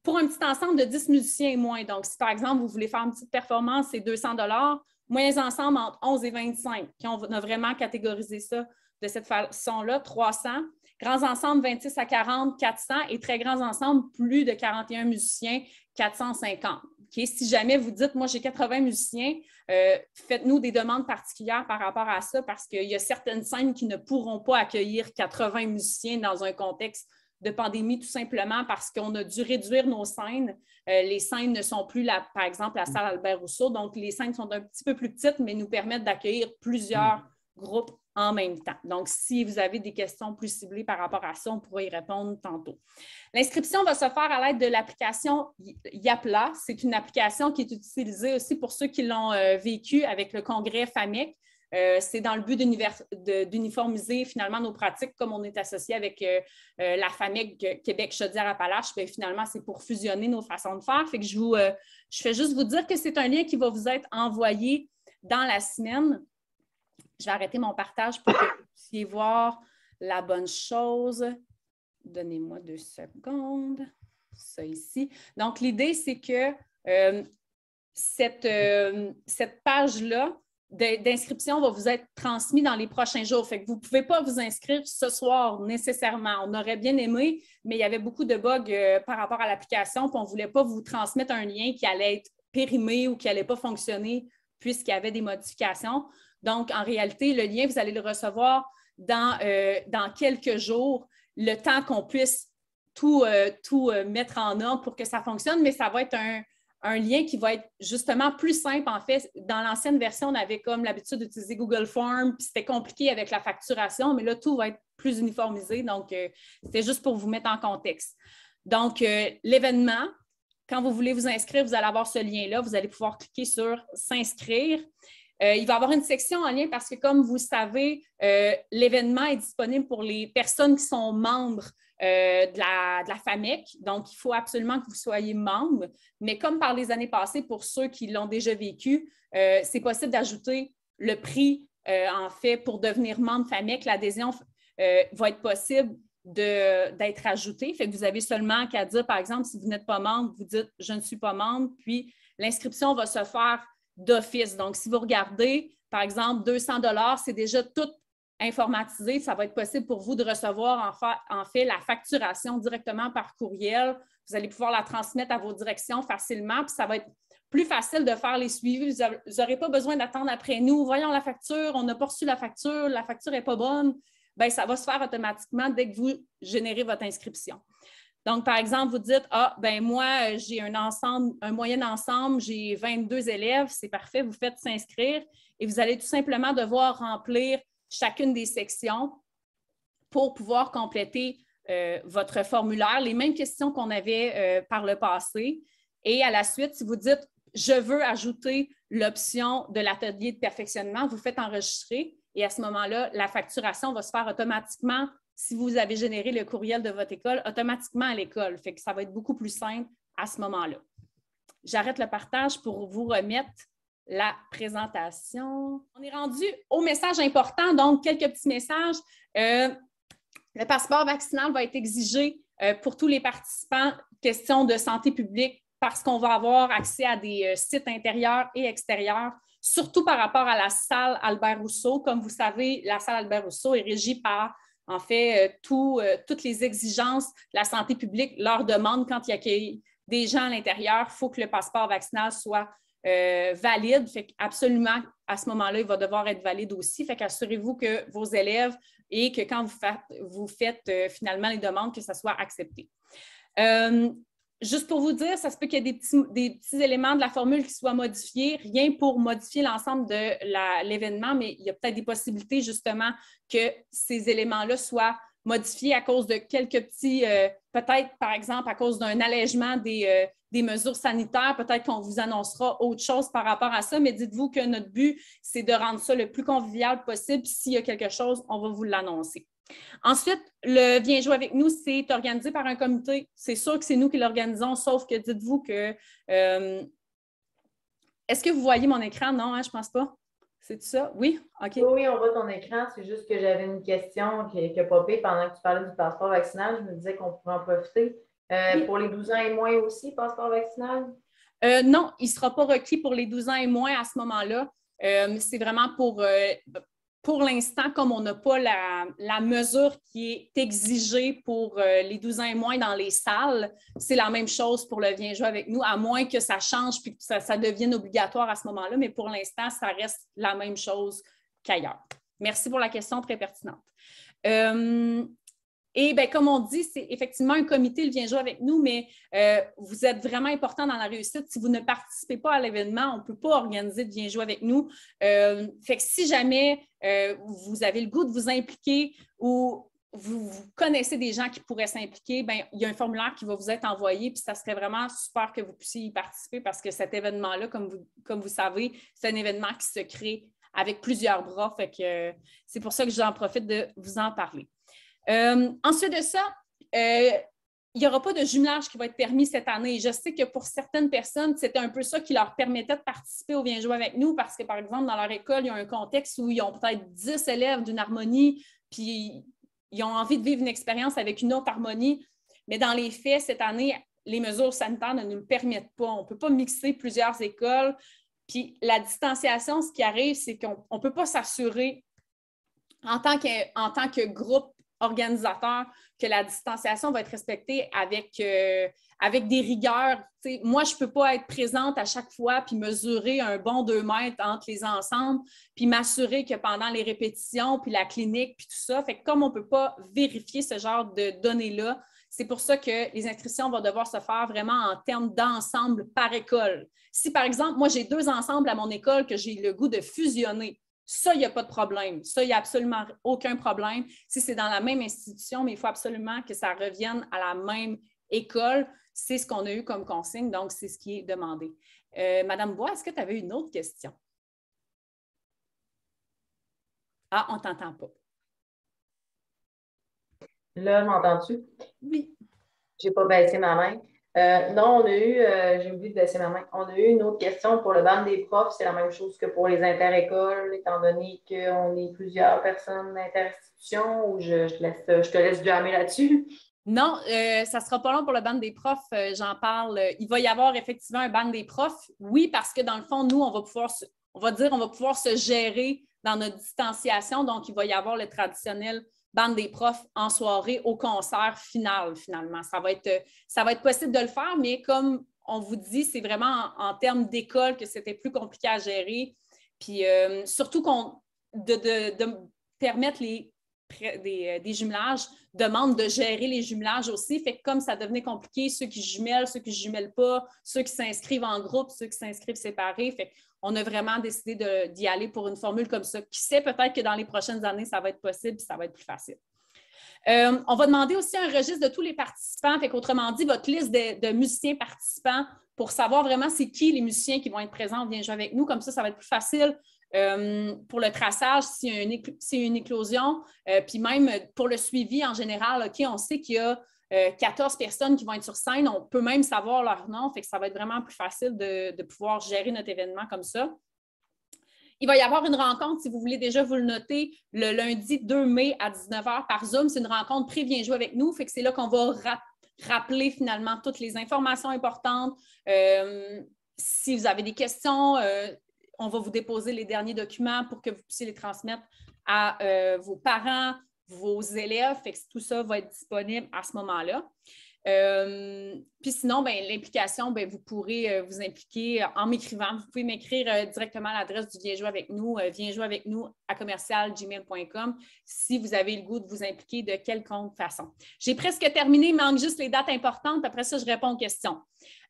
[SPEAKER 1] pour un petit ensemble de 10 musiciens et moins, donc si par exemple, vous voulez faire une petite performance, c'est 200 $, moyens ensembles entre 11 et 25, on a vraiment catégorisé ça de cette façon-là, 300. Grands ensembles, 26 à 40, 400 et très grands ensembles, plus de 41 musiciens, 450. Okay? Si jamais vous dites, moi j'ai 80 musiciens, faites-nous des demandes particulières par rapport à ça parce qu'il y a certaines scènes qui ne pourront pas accueillir 80 musiciens dans un contexte de pandémie, tout simplement parce qu'on a dû réduire nos scènes. Les scènes ne sont plus, par exemple, la salle Albert Rousseau, donc les scènes sont un petit peu plus petites, mais nous permettent d'accueillir plusieurs groupes en même temps. Donc, si vous avez des questions plus ciblées par rapport à ça, on pourra y répondre tantôt. L'inscription va se faire à l'aide de l'application Yapla. C'est une application qui est utilisée aussi pour ceux qui l'ont vécu avec le congrès FAMEC. C'est dans le but d'uniformiser finalement nos pratiques, comme on est associé avec la FAMEC Québec-Chaudière-Appalaches. Bien, finalement, c'est pour fusionner nos façons de faire. Fait que je fais juste vous dire que c'est un lien qui va vous être envoyé dans la semaine. Je vais arrêter mon partage pour que vous puissiez voir la bonne chose. Donnez-moi 2 secondes. Ça ici. Donc, l'idée, c'est que cette page-là d'inscription va vous être transmise dans les prochains jours. Fait que vous ne pouvez pas vous inscrire ce soir nécessairement. On aurait bien aimé, mais il y avait beaucoup de bugs par rapport à l'application, puis on ne voulait pas vous transmettre un lien qui allait être périmé ou qui n'allait pas fonctionner puisqu'il y avait des modifications. Donc, en réalité, le lien, vous allez le recevoir dans quelques jours, le temps qu'on puisse tout mettre en ordre pour que ça fonctionne, mais ça va être un lien qui va être justement plus simple. En fait, dans l'ancienne version, on avait comme l'habitude d'utiliser Google Forms, puis c'était compliqué avec la facturation, mais là, tout va être plus uniformisé. Donc, c'était juste pour vous mettre en contexte. Donc, l'événement, quand vous voulez vous inscrire, vous allez avoir ce lien-là. Vous allez pouvoir cliquer sur « S'inscrire ». Il va y avoir une section en lien parce que, comme vous le savez, l'événement est disponible pour les personnes qui sont membres de la FAMEC. Donc, il faut absolument que vous soyez membre. Mais comme par les années passées, pour ceux qui l'ont déjà vécu, c'est possible d'ajouter le prix, en fait, pour devenir membre FAMEC. L'adhésion va être possible d'être ajoutée. Fait que vous avez seulement qu'à dire, par exemple, si vous n'êtes pas membre, vous dites « je ne suis pas membre », puis l'inscription va se faire d'office. Donc, si vous regardez, par exemple, 200 $, c'est déjà tout informatisé. Ça va être possible pour vous de recevoir en fait la facturation directement par courriel. Vous allez pouvoir la transmettre à vos directions facilement, puis ça va être plus facile de faire les suivis. Vous n'aurez pas besoin d'attendre après nous. Voyons la facture, on n'a pas reçu la facture n'est pas bonne. Bien, ça va se faire automatiquement dès que vous générez votre inscription. Donc, par exemple, vous dites, moi, j'ai un moyen ensemble, j'ai 22 élèves, c'est parfait, vous faites s'inscrire et vous allez tout simplement devoir remplir chacune des sections pour pouvoir compléter votre formulaire, les mêmes questions qu'on avait par le passé. Et à la suite, si vous dites, je veux ajouter l'option de l'atelier de perfectionnement, vous faites enregistrer et à ce moment-là, la facturation va se faire automatiquement. Si vous avez généré le courriel de votre école, automatiquement à l'école. Fait que ça va être beaucoup plus simple à ce moment-là. J'arrête le partage pour vous remettre la présentation. On est rendu au message important, donc quelques petits messages. Le passeport vaccinal va être exigé pour tous les participants. Question de santé publique, parce qu'on va avoir accès à des sites intérieurs et extérieurs, surtout par rapport à la salle Albert-Rousseau. Comme vous savez, la salle Albert-Rousseau est régie par, en fait, toutes les exigences de la santé publique leur demandent quand il accueille des gens à l'intérieur, il faut que le passeport vaccinal soit valide. Fait qu'absolument, à ce moment-là, il va devoir être valide aussi. Fait qu'assurez-vous que vos élèves et que quand vous faites finalement les demandes, que ça soit accepté. Juste pour vous dire, ça se peut qu'il y ait des petits éléments de la formule qui soient modifiés, rien pour modifier l'ensemble de l'événement, mais il y a peut-être des possibilités justement que ces éléments-là soient modifiés à cause de quelques petits, peut-être par exemple à cause d'un allègement des mesures sanitaires, peut-être qu'on vous annoncera autre chose par rapport à ça, mais dites-vous que notre but, c'est de rendre ça le plus convivial possible. S'il y a quelque chose, on va vous l'annoncer. Ensuite, le Viens jouer avec nous, c'est organisé par un comité. C'est sûr que c'est nous qui l'organisons, sauf que dites-vous que... Est-ce que vous voyez mon écran? Non, hein, je ne pense pas. C'est ça? Oui? OK.
[SPEAKER 2] Oui, on voit ton écran. C'est juste que j'avais une question qui a popé pendant que tu parlais du passeport vaccinal. Je me disais qu'on pourrait en profiter. Oui. Pour les 12 ans et moins aussi, passeport vaccinal?
[SPEAKER 1] Non, il ne sera pas requis pour les 12 ans et moins à ce moment-là. C'est vraiment pour l'instant, comme on n'a pas la mesure qui est exigée pour les 12 ans et moins dans les salles, c'est la même chose pour le Viens jouer avec nous, à moins que ça change et que ça devienne obligatoire à ce moment-là, mais pour l'instant, ça reste la même chose qu'ailleurs. Merci pour la question très pertinente. Et bien, comme on dit, c'est effectivement un comité, le Viens jouer avec nous, mais vous êtes vraiment important dans la réussite. Si vous ne participez pas à l'événement, on ne peut pas organiser de Viens jouer avec nous. Fait que si jamais vous avez le goût de vous impliquer ou vous connaissez des gens qui pourraient s'impliquer, bien, il y a un formulaire qui va vous être envoyé, puis ça serait vraiment super que vous puissiez y participer parce que cet événement-là, comme vous savez, c'est un événement qui se crée avec plusieurs bras. Fait que c'est pour ça que j'en profite de vous en parler. Ensuite de ça, il n'y aura pas de jumelage qui va être permis cette année. Je sais que pour certaines personnes, c'était un peu ça qui leur permettait de participer au Viens jouer avec nous parce que, par exemple, dans leur école, il y a un contexte où ils ont peut-être 10 élèves d'une harmonie, puis ils ont envie de vivre une expérience avec une autre harmonie. Mais dans les faits, cette année, les mesures sanitaires ne nous le permettent pas. On ne peut pas mixer plusieurs écoles. Puis la distanciation, ce qui arrive, c'est qu'on ne peut pas s'assurer en tant que groupe organisateur que la distanciation va être respectée avec des rigueurs. T'sais, moi, je ne peux pas être présente à chaque fois puis mesurer un bon 2 mètres entre les ensembles puis m'assurer que pendant les répétitions puis la clinique puis tout ça, fait que comme on ne peut pas vérifier ce genre de données-là, c'est pour ça que les inscriptions vont devoir se faire vraiment en termes d'ensemble par école. Si, par exemple, moi, j'ai 2 ensembles à mon école que j'ai le goût de fusionner, ça, il n'y a pas de problème. Ça, il n'y a absolument aucun problème. Si c'est dans la même institution, mais il faut absolument que ça revienne à la même école. C'est ce qu'on a eu comme consigne, donc c'est ce qui est demandé. Madame Bois, est-ce que tu avais une autre question? Ah, on ne t'entend pas.
[SPEAKER 2] Là, m'entends-tu?
[SPEAKER 1] Oui.
[SPEAKER 2] Je n'ai pas baissé ma main. Non, on a eu, j'ai oublié de baisser ma main, on a eu une autre question pour le ban des profs. C'est la même chose que pour les interécoles, étant donné qu'on est plusieurs personnes d'inter-institutions, ou je te laisse jammer là-dessus?
[SPEAKER 1] Non, ça ne sera pas long pour le ban des profs, j'en parle. Il va y avoir effectivement un ban des profs. Oui, parce que dans le fond, nous, on va pouvoir se gérer dans notre distanciation. Donc, il va y avoir le traditionnel ban des profs en soirée au concert final, finalement. Ça va être possible de le faire, mais comme on vous dit, c'est vraiment en termes d'école que c'était plus compliqué à gérer. Puis surtout de permettre des jumelages, demande de gérer les jumelages aussi. Fait que comme ça devenait compliqué, ceux qui jumellent, ceux qui ne jumellent pas, ceux qui s'inscrivent en groupe, ceux qui s'inscrivent séparés. Fait qu'on a vraiment décidé d'y aller pour une formule comme ça. Qui sait, peut-être que dans les prochaines années, ça va être possible et ça va être plus facile. On va demander aussi un registre de tous les participants. Fait qu'autrement dit, votre liste de musiciens participants pour savoir vraiment c'est qui les musiciens qui vont être présents, viens jouer avec nous. Comme ça va être plus facile. Pour le traçage, s'il y a une éclosion, puis même pour le suivi en général, OK, on sait qu'il y a 14 personnes qui vont être sur scène, on peut même savoir leur nom, fait que ça va être vraiment plus facile de pouvoir gérer notre événement comme ça. Il va y avoir une rencontre, si vous voulez déjà vous le noter, le lundi 2 mai à 19h par Zoom. C'est une rencontre pré-viens jouer avec nous, fait que c'est là qu'on va rappeler finalement toutes les informations importantes. Si vous avez des questions, on va vous déposer les derniers documents pour que vous puissiez les transmettre à vos parents, vos élèves. Fait que tout ça va être disponible à ce moment-là. Puis sinon, l'implication, vous pourrez vous impliquer en m'écrivant. Vous pouvez m'écrire directement à l'adresse du Viens jouer avec nous, viensjouer-avec-nous@commercial-gmail.com si vous avez le goût de vous impliquer de quelconque façon. J'ai presque terminé, il manque juste les dates importantes. Après ça, je réponds aux questions.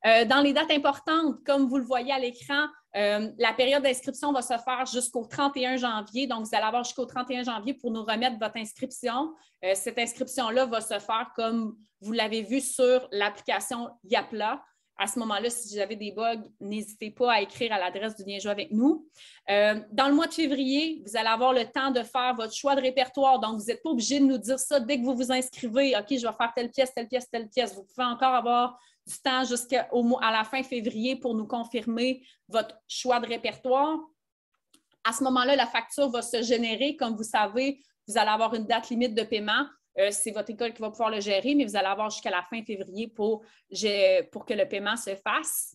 [SPEAKER 1] Dans les dates importantes, comme vous le voyez à l'écran, la période d'inscription va se faire jusqu'au 31 janvier. Donc, vous allez avoir jusqu'au 31 janvier pour nous remettre votre inscription. Cette inscription-là va se faire comme vous l'avez vu sur l'application Yapla. À ce moment-là, si vous avez des bugs, n'hésitez pas à écrire à l'adresse du Viens jouer avec nous. Dans le mois de février, vous allez avoir le temps de faire votre choix de répertoire. Donc, vous n'êtes pas obligé de nous dire ça dès que vous vous inscrivez. OK, je vais faire telle pièce, telle pièce, telle pièce. Vous pouvez encore avoir du temps jusqu'à la fin février pour nous confirmer votre choix de répertoire. À ce moment-là, la facture va se générer. Comme vous savez, vous allez avoir une date limite de paiement. C'est votre école qui va pouvoir le gérer, mais vous allez avoir jusqu'à la fin février pour que le paiement se fasse.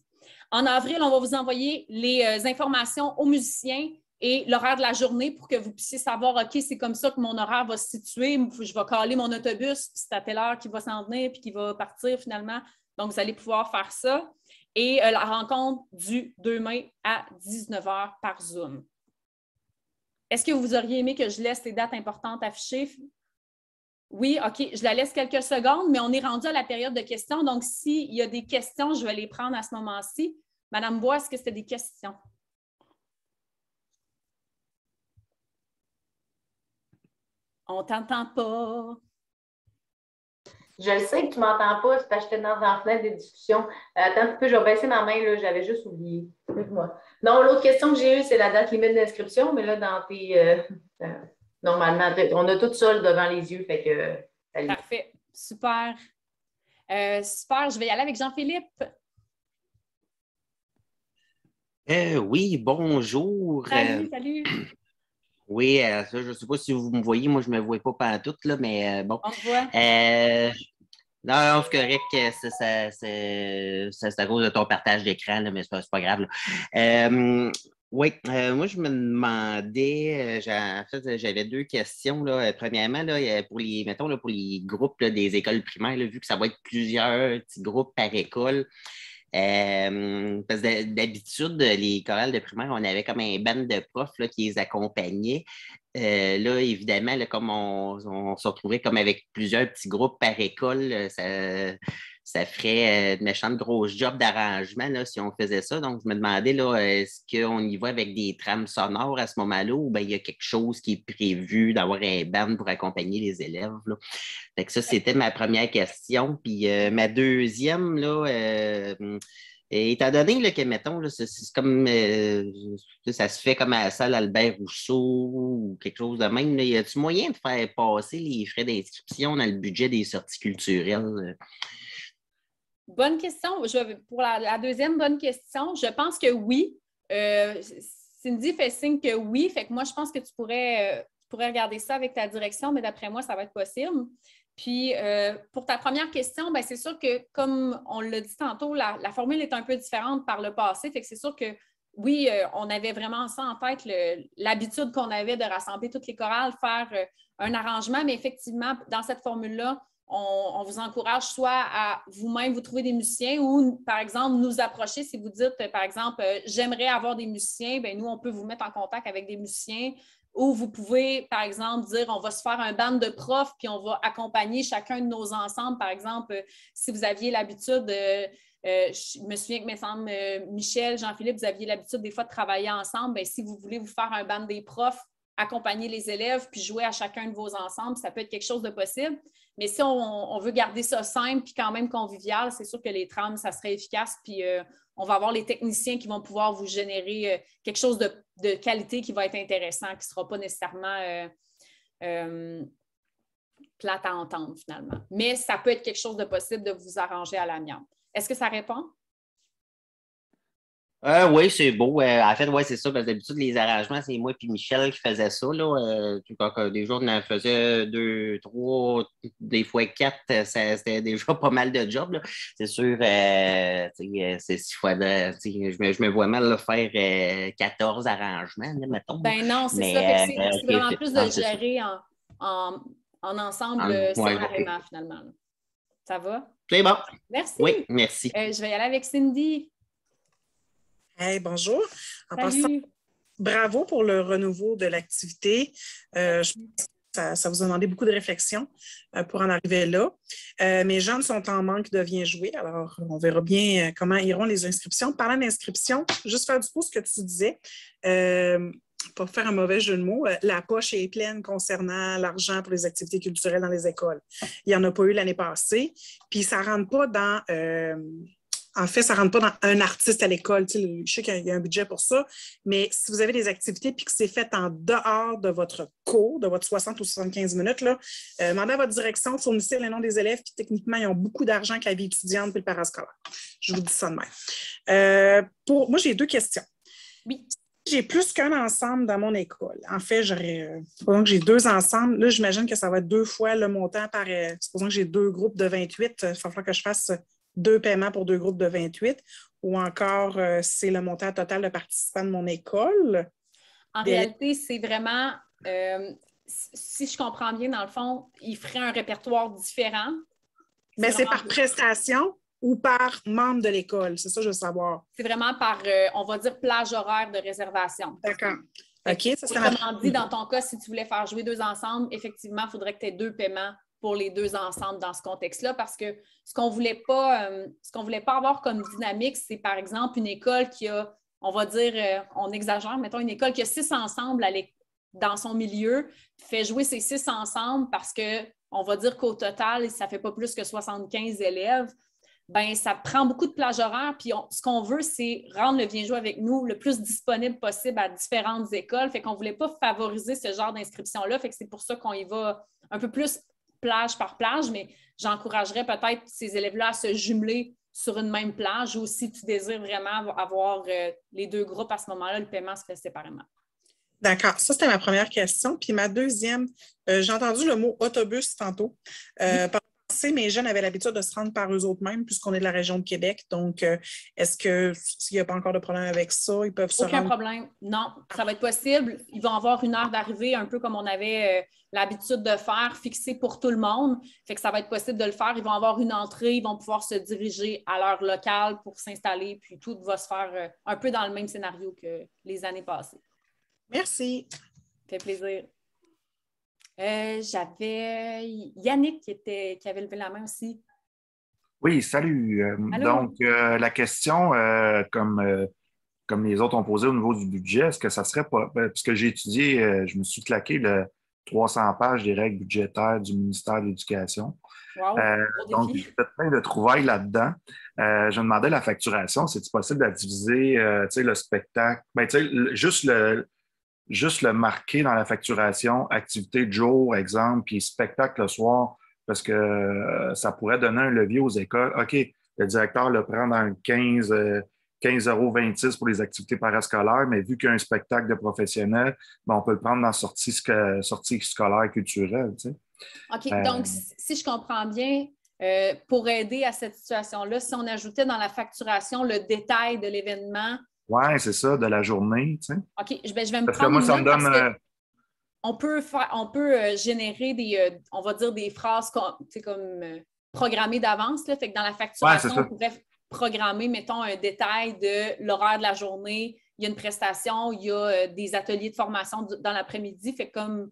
[SPEAKER 1] En avril, on va vous envoyer les informations aux musiciens et l'horaire de la journée pour que vous puissiez savoir, OK, c'est comme ça que mon horaire va se situer. Je vais caler mon autobus, puis c'est à telle heure qu'il va s'en venir puis qu'il va partir finalement. Donc, vous allez pouvoir faire ça. Et la rencontre du 2 mai à 19h par Zoom. Est-ce que vous auriez aimé que je laisse les dates importantes affichées? Oui, OK. Je la laisse quelques secondes, mais on est rendu à la période de questions. Donc, s'il y a des questions, je vais les prendre à ce moment-ci. Madame Bois, est-ce que c'était des questions? On ne t'entend pas.
[SPEAKER 2] Je le sais que tu ne m'entends pas, c'est parce que j'étais dans une fenêtre de discussion. Attends un petit peu, je vais baisser ma main, là, j'avais juste oublié. Excuse-moi. Non, l'autre question que j'ai eue, c'est la date limite d'inscription, mais là, dans tes. Normalement, on a tout ça devant les yeux, fait que.
[SPEAKER 1] Parfait. Super. Super. Je vais y aller avec Jean-Philippe.
[SPEAKER 7] Oui, bonjour.
[SPEAKER 1] Salut.
[SPEAKER 7] Oui, ça, je ne sais pas si vous me voyez, moi je ne me vois pas pantoute, là, mais bon.
[SPEAKER 1] On te voit.
[SPEAKER 7] Non, c'est correct, c'est à cause de ton partage d'écran, là, mais c'est pas grave. Oui, moi je me demandais, en fait, j'avais deux questions. Là. Premièrement, là, pour les, mettons, là, pour les groupes là, des écoles primaires, là, vu que ça va être plusieurs petits groupes par école. Parce que d'habitude, les chorales de primaire, on avait comme un band de profs là, qui les accompagnaient. Là, évidemment, là, comme on se retrouvait comme avec plusieurs petits groupes par école, ça ferait une méchante grosse job d'arrangement là, si on faisait ça. Donc, je me demandais, là, est-ce qu'on y va avec des trames sonores à ce moment-là ou bien il y a quelque chose qui est prévu d'avoir un band pour accompagner les élèves? Là? Fait que ça, c'était ma première question. Puis ma deuxième, là, étant donné là, que, mettons, là, c'est comme ça se fait comme à la salle Albert Rousseau ou quelque chose de même, là, y a-t-il moyen de faire passer les frais d'inscription dans le budget des sorties culturelles?
[SPEAKER 1] Bonne question. Pour la deuxième bonne question, je pense que oui. Cindy fait signe que oui. Fait que moi, je pense que tu pourrais regarder ça avec ta direction, mais d'après moi, ça va être possible. Puis, pour ta première question, c'est sûr que, comme on l'a dit tantôt, la formule est un peu différente par le passé. Fait que c'est sûr que, oui, on avait vraiment ça en tête, l'habitude qu'on avait de rassembler toutes les chorales, faire un arrangement, mais effectivement, dans cette formule-là, on vous encourage soit à vous-même vous trouver des musiciens ou, par exemple, nous approcher si vous dites, par exemple, j'aimerais avoir des musiciens, bien, nous, on peut vous mettre en contact avec des musiciens. Ou vous pouvez, par exemple, dire on va se faire un band de profs puis on va accompagner chacun de nos ensembles. Par exemple, si vous aviez l'habitude, je me souviens que, me semble, Michel, Jean-Philippe, vous aviez l'habitude des fois de travailler ensemble. Bien, si vous voulez vous faire un band des profs, accompagner les élèves puis jouer à chacun de vos ensembles, ça peut être quelque chose de possible. Mais si on veut garder ça simple puis quand même convivial, c'est sûr que les trames, ça serait efficace. Puis on va avoir les techniciens qui vont pouvoir vous générer quelque chose de qualité qui va être intéressant, qui ne sera pas nécessairement plate à entendre finalement. Mais ça peut être quelque chose de possible de vous arranger à l'amiable. Est-ce que ça répond?
[SPEAKER 7] Oui, c'est beau. En fait, oui, c'est ça. Parce que d'habitude, les arrangements, c'est moi et Michel qui faisaient ça. Là. Des jours, on en faisait 2, 3, des fois 4. C'était déjà pas mal de jobs. Là. C'est sûr, c'est 6 fois. Je me vois mal là, faire 14 arrangements, là, mettons.
[SPEAKER 1] Ben non, c'est ça. Fait que c'est vraiment plus de le gérer en, en ensemble
[SPEAKER 7] Ouais,
[SPEAKER 1] séparément, finalement. Là. Ça va?
[SPEAKER 7] c'est bon.
[SPEAKER 1] Merci.
[SPEAKER 7] Oui, merci.
[SPEAKER 1] Je vais y aller avec Cindy.
[SPEAKER 8] Hey, bonjour. En passant,
[SPEAKER 1] Salut.
[SPEAKER 8] bravo pour le renouveau de l'activité. Je pense que ça vous a demandé beaucoup de réflexion pour en arriver là. Mes jeunes sont en manque de Viens jouer, alors on verra bien comment iront les inscriptions. Parlant d'inscription, juste faire du pouce ce que tu disais. Pas faire un mauvais jeu de mots, la poche est pleine concernant l'argent pour les activités culturelles dans les écoles. Il n'y en a pas eu l'année passée, puis ça ne rentre pas dans... En fait, ça ne rentre pas dans un artiste à l'école. Tu sais, je sais qu'il y a un budget pour ça, mais si vous avez des activités et que c'est fait en dehors de votre cours, de votre 60 ou 75 minutes, là, demandez à votre direction, fournissez les noms des élèves qui, techniquement, ils ont beaucoup d'argent avec la vie étudiante et le parascolaire. Je vous dis ça de même. Moi, j'ai 2 questions.
[SPEAKER 1] Oui.
[SPEAKER 8] J'ai plus qu'un ensemble dans mon école. En fait, supposons que j'ai 2 ensembles. Là, j'imagine que ça va être 2 fois le montant par... supposons que j'ai 2 groupes de 28. Il va falloir que je fasse 2 paiements pour 2 groupes de 28, ou encore c'est le montant total de participants de mon école.
[SPEAKER 1] En réalité, c'est vraiment, si je comprends bien, dans le fond, il ferait un répertoire différent.
[SPEAKER 8] Mais c'est par prestation ou par membre de l'école? C'est ça que je veux savoir.
[SPEAKER 1] C'est vraiment par, on va dire, plage horaire de réservation.
[SPEAKER 8] D'accord. OK.
[SPEAKER 1] Autrement dit, dans ton cas, si tu voulais faire jouer 2 ensemble, effectivement, il faudrait que tu aies 2 paiements pour les 2 ensemble dans ce contexte-là, parce que ce qu'on ne voulait pas avoir comme dynamique, c'est par exemple une école qui a, on va dire, on exagère, mettons une école qui a 6 ensembles dans son milieu, fait jouer ces 6 ensemble parce qu'on va dire qu'au total, ça ne fait pas plus que 75 élèves. Ben ça prend beaucoup de plage horaire, puis ce qu'on veut, c'est rendre le Viens jouer avec nous le plus disponible possible à différentes écoles. Fait qu'on ne voulait pas favoriser ce genre d'inscription-là. Fait que c'est pour ça qu'on y va un peu plus plage par plage, mais j'encouragerais peut-être ces élèves-là à se jumeler sur une même plage, ou si tu désires vraiment avoir les 2 groupes à ce moment-là, le paiement se fait séparément.
[SPEAKER 8] D'accord. Ça, c'était ma première question. Puis ma deuxième, j'ai entendu le mot autobus tantôt. Par le passé, mes jeunes avaient l'habitude de se rendre par eux-mêmes puisqu'on est de la région de Québec. Donc, est-ce que s'il n'y a pas encore de problème avec ça, ils peuvent se rendre?
[SPEAKER 1] Aucun problème. Non, ça va être possible. Ils vont avoir une heure d'arrivée, un peu comme on avait l'habitude de faire, fixée pour tout le monde. Fait que ça va être possible de le faire. Ils vont avoir une entrée, ils vont pouvoir se diriger à leur local pour s'installer, puis tout va se faire un peu dans le même scénario que les années passées.
[SPEAKER 8] Merci.
[SPEAKER 1] Ça fait plaisir. J'avais Yannick qui avait levé la main aussi.
[SPEAKER 9] Oui, salut. Donc, la question, comme les autres ont posé au niveau du budget, est-ce que ça serait pas... Puisque j'ai étudié, je me suis claqué le 300 pages des règles budgétaires du ministère de l'Éducation.
[SPEAKER 1] Wow,
[SPEAKER 9] donc, j'ai fait plein de trouvailles là-dedans. Je me demandais la facturation, c'est-il possible de diviser le spectacle? Juste le marquer dans la facturation, activité de jour, exemple, puis spectacle le soir, parce que ça pourrait donner un levier aux écoles. OK, le directeur le prend dans le 15,26 € pour les activités parascolaires, mais vu qu'il y a un spectacle de professionnels, ben, on peut le prendre dans sortie scolaire culturelle. Tu sais.
[SPEAKER 1] OK, donc si je comprends bien, pour aider à cette situation-là, si on ajoutait dans la facturation le détail de l'événement.
[SPEAKER 9] Oui, c'est ça, de la journée. Tu sais.
[SPEAKER 1] OK, je vais me
[SPEAKER 9] parce
[SPEAKER 1] prendre
[SPEAKER 9] que moi, ça me donne.
[SPEAKER 1] On peut générer on va dire des phrases comme programmées d'avance. Fait que dans la facturation, on pourrait programmer, mettons, un détail de l'horaire de la journée. Il y a une prestation, il y a des ateliers de formation dans l'après-midi. Fait que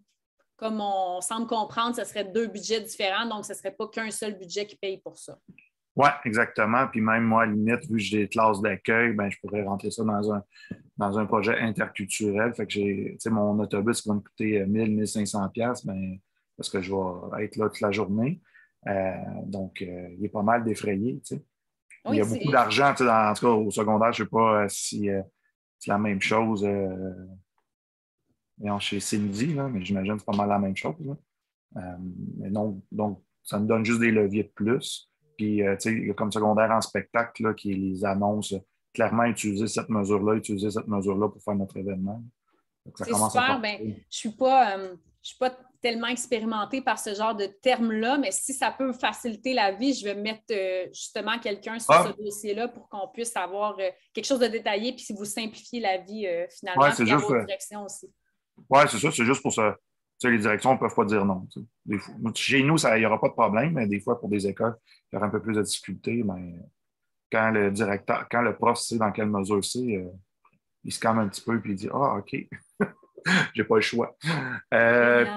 [SPEAKER 1] comme on semble comprendre, ce serait 2 budgets différents, donc ce ne serait pas qu'un seul budget qui paye pour ça.
[SPEAKER 9] Oui, exactement. Puis même moi, à la limite, vu que j'ai des classes d'accueil, ben, je pourrais rentrer ça dans un projet interculturel. Fait que mon autobus va me coûter 1 000, 1 500 $, ben, parce que je vais être là toute la journée. Donc, il est pas mal défrayé. Tu sais. Oui, il y a beaucoup d'argent. Tu sais, en tout cas, au secondaire, je ne sais pas si c'est la même chose chez Cindy, là, mais j'imagine que c'est pas mal la même chose. Mais non, donc, ça me donne juste des leviers de plus. Puis, tu sais, il y a comme secondaire en spectacle là, qui les annonces clairement utiliser cette mesure-là pour faire notre événement.
[SPEAKER 1] C'est super. Ben, je ne suis pas tellement expérimentée par ce genre de termes-là, mais si ça peut faciliter la vie, je vais mettre justement quelqu'un sur ce dossier-là pour qu'on puisse avoir quelque chose de détaillé, puis si vous simplifiez la vie finalement,
[SPEAKER 9] c'est juste,
[SPEAKER 1] vos directions aussi.
[SPEAKER 9] Oui, c'est ça. C'est juste pour ça. Les directions ne peuvent pas dire non. Des fois. Chez nous, il n'y aura pas de problème, mais des fois, pour des écoles qui auraient un peu plus de difficultés, quand le prof sait dans quelle mesure c'est, il se calme un petit peu et il dit « Ah, OK, j'ai pas le choix. »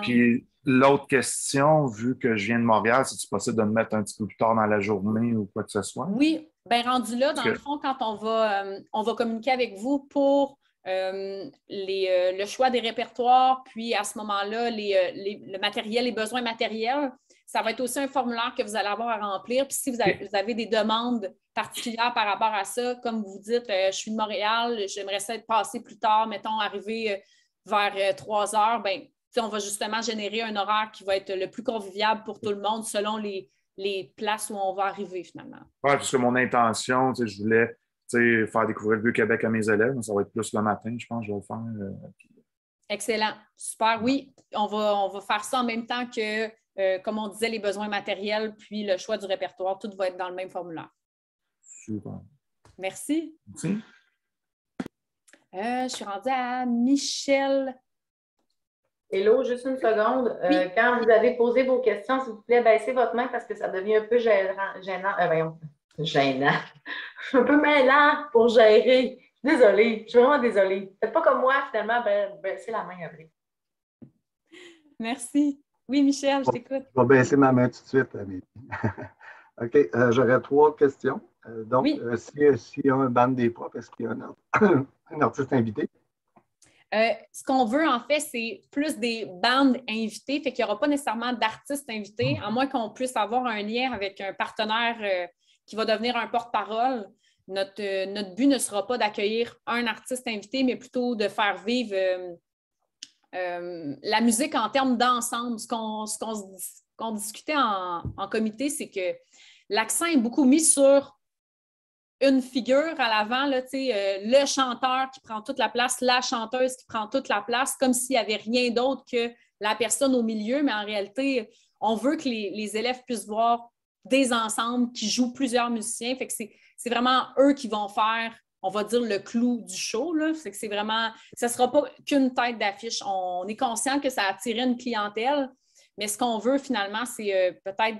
[SPEAKER 9] Puis l'autre question, vu que je viens de Montréal, c'est-tu possible de me mettre un petit peu plus tard dans la journée ou quoi que ce soit?
[SPEAKER 1] Oui, bien rendu là, dans le fond, quand on va communiquer avec vous pour le choix des répertoires, puis à ce moment-là, le matériel, les besoins matériels, ça va être aussi un formulaire que vous allez avoir à remplir. Puis si vous avez des demandes particulières par rapport à ça, comme vous dites, je suis de Montréal, j'aimerais ça être passé plus tard, mettons, arriver vers 3 heures, bien, on va justement générer un horaire qui va être le plus convivial pour tout le monde selon les places où on va arriver finalement.
[SPEAKER 9] Oui, parce que mon intention, je voulais faire découvrir le Vieux-Québec à mes élèves, mais ça va être plus le matin, je pense que je vais le faire.
[SPEAKER 1] Excellent, super, oui. On va faire ça en même temps que, comme on disait, les besoins matériels, puis le choix du répertoire, tout va être dans le même formulaire.
[SPEAKER 9] Super.
[SPEAKER 1] Merci.
[SPEAKER 9] Merci.
[SPEAKER 1] Je suis rendue à Michel.
[SPEAKER 2] Hello, juste une seconde.
[SPEAKER 1] Oui.
[SPEAKER 2] Quand vous avez posé vos questions, s'il vous plaît, baissez votre main parce que ça devient un peu gênant. Gênant. Je suis un peu mêlant pour gérer. Désolée, je suis vraiment désolée. Faites pas comme moi, finalement, baissez la main après.
[SPEAKER 1] Merci. Oui, Michel, je t'écoute.
[SPEAKER 10] Je vais baisser ma main tout de suite, Amélie. OK, j'aurais 3 questions. Donc,
[SPEAKER 1] oui.
[SPEAKER 10] S'il y a un band des profs, est-ce qu'il y a un artiste invité?
[SPEAKER 1] Ce qu'on veut, en fait, c'est plus des bandes invitées, fait qu'il n'y aura pas nécessairement d'artistes invités, à moins qu'on puisse avoir un lien avec un partenaire qui va devenir un porte-parole. Notre but ne sera pas d'accueillir un artiste invité, mais plutôt de faire vivre la musique en termes d'ensemble. Ce qu'on discutait en comité, c'est que l'accent est beaucoup mis sur une figure à l'avant, le chanteur qui prend toute la place, la chanteuse qui prend toute la place, comme s'il n'y avait rien d'autre que la personne au milieu, mais en réalité, on veut que les élèves puissent voir des ensembles qui jouent plusieurs musiciens. Fait que c'est vraiment eux qui vont faire, on va dire, le clou du show. Là. Fait que c'est vraiment, ça ne sera pas qu'une tête d'affiche. On est conscient que ça attirait une clientèle, mais ce qu'on veut finalement, c'est peut-être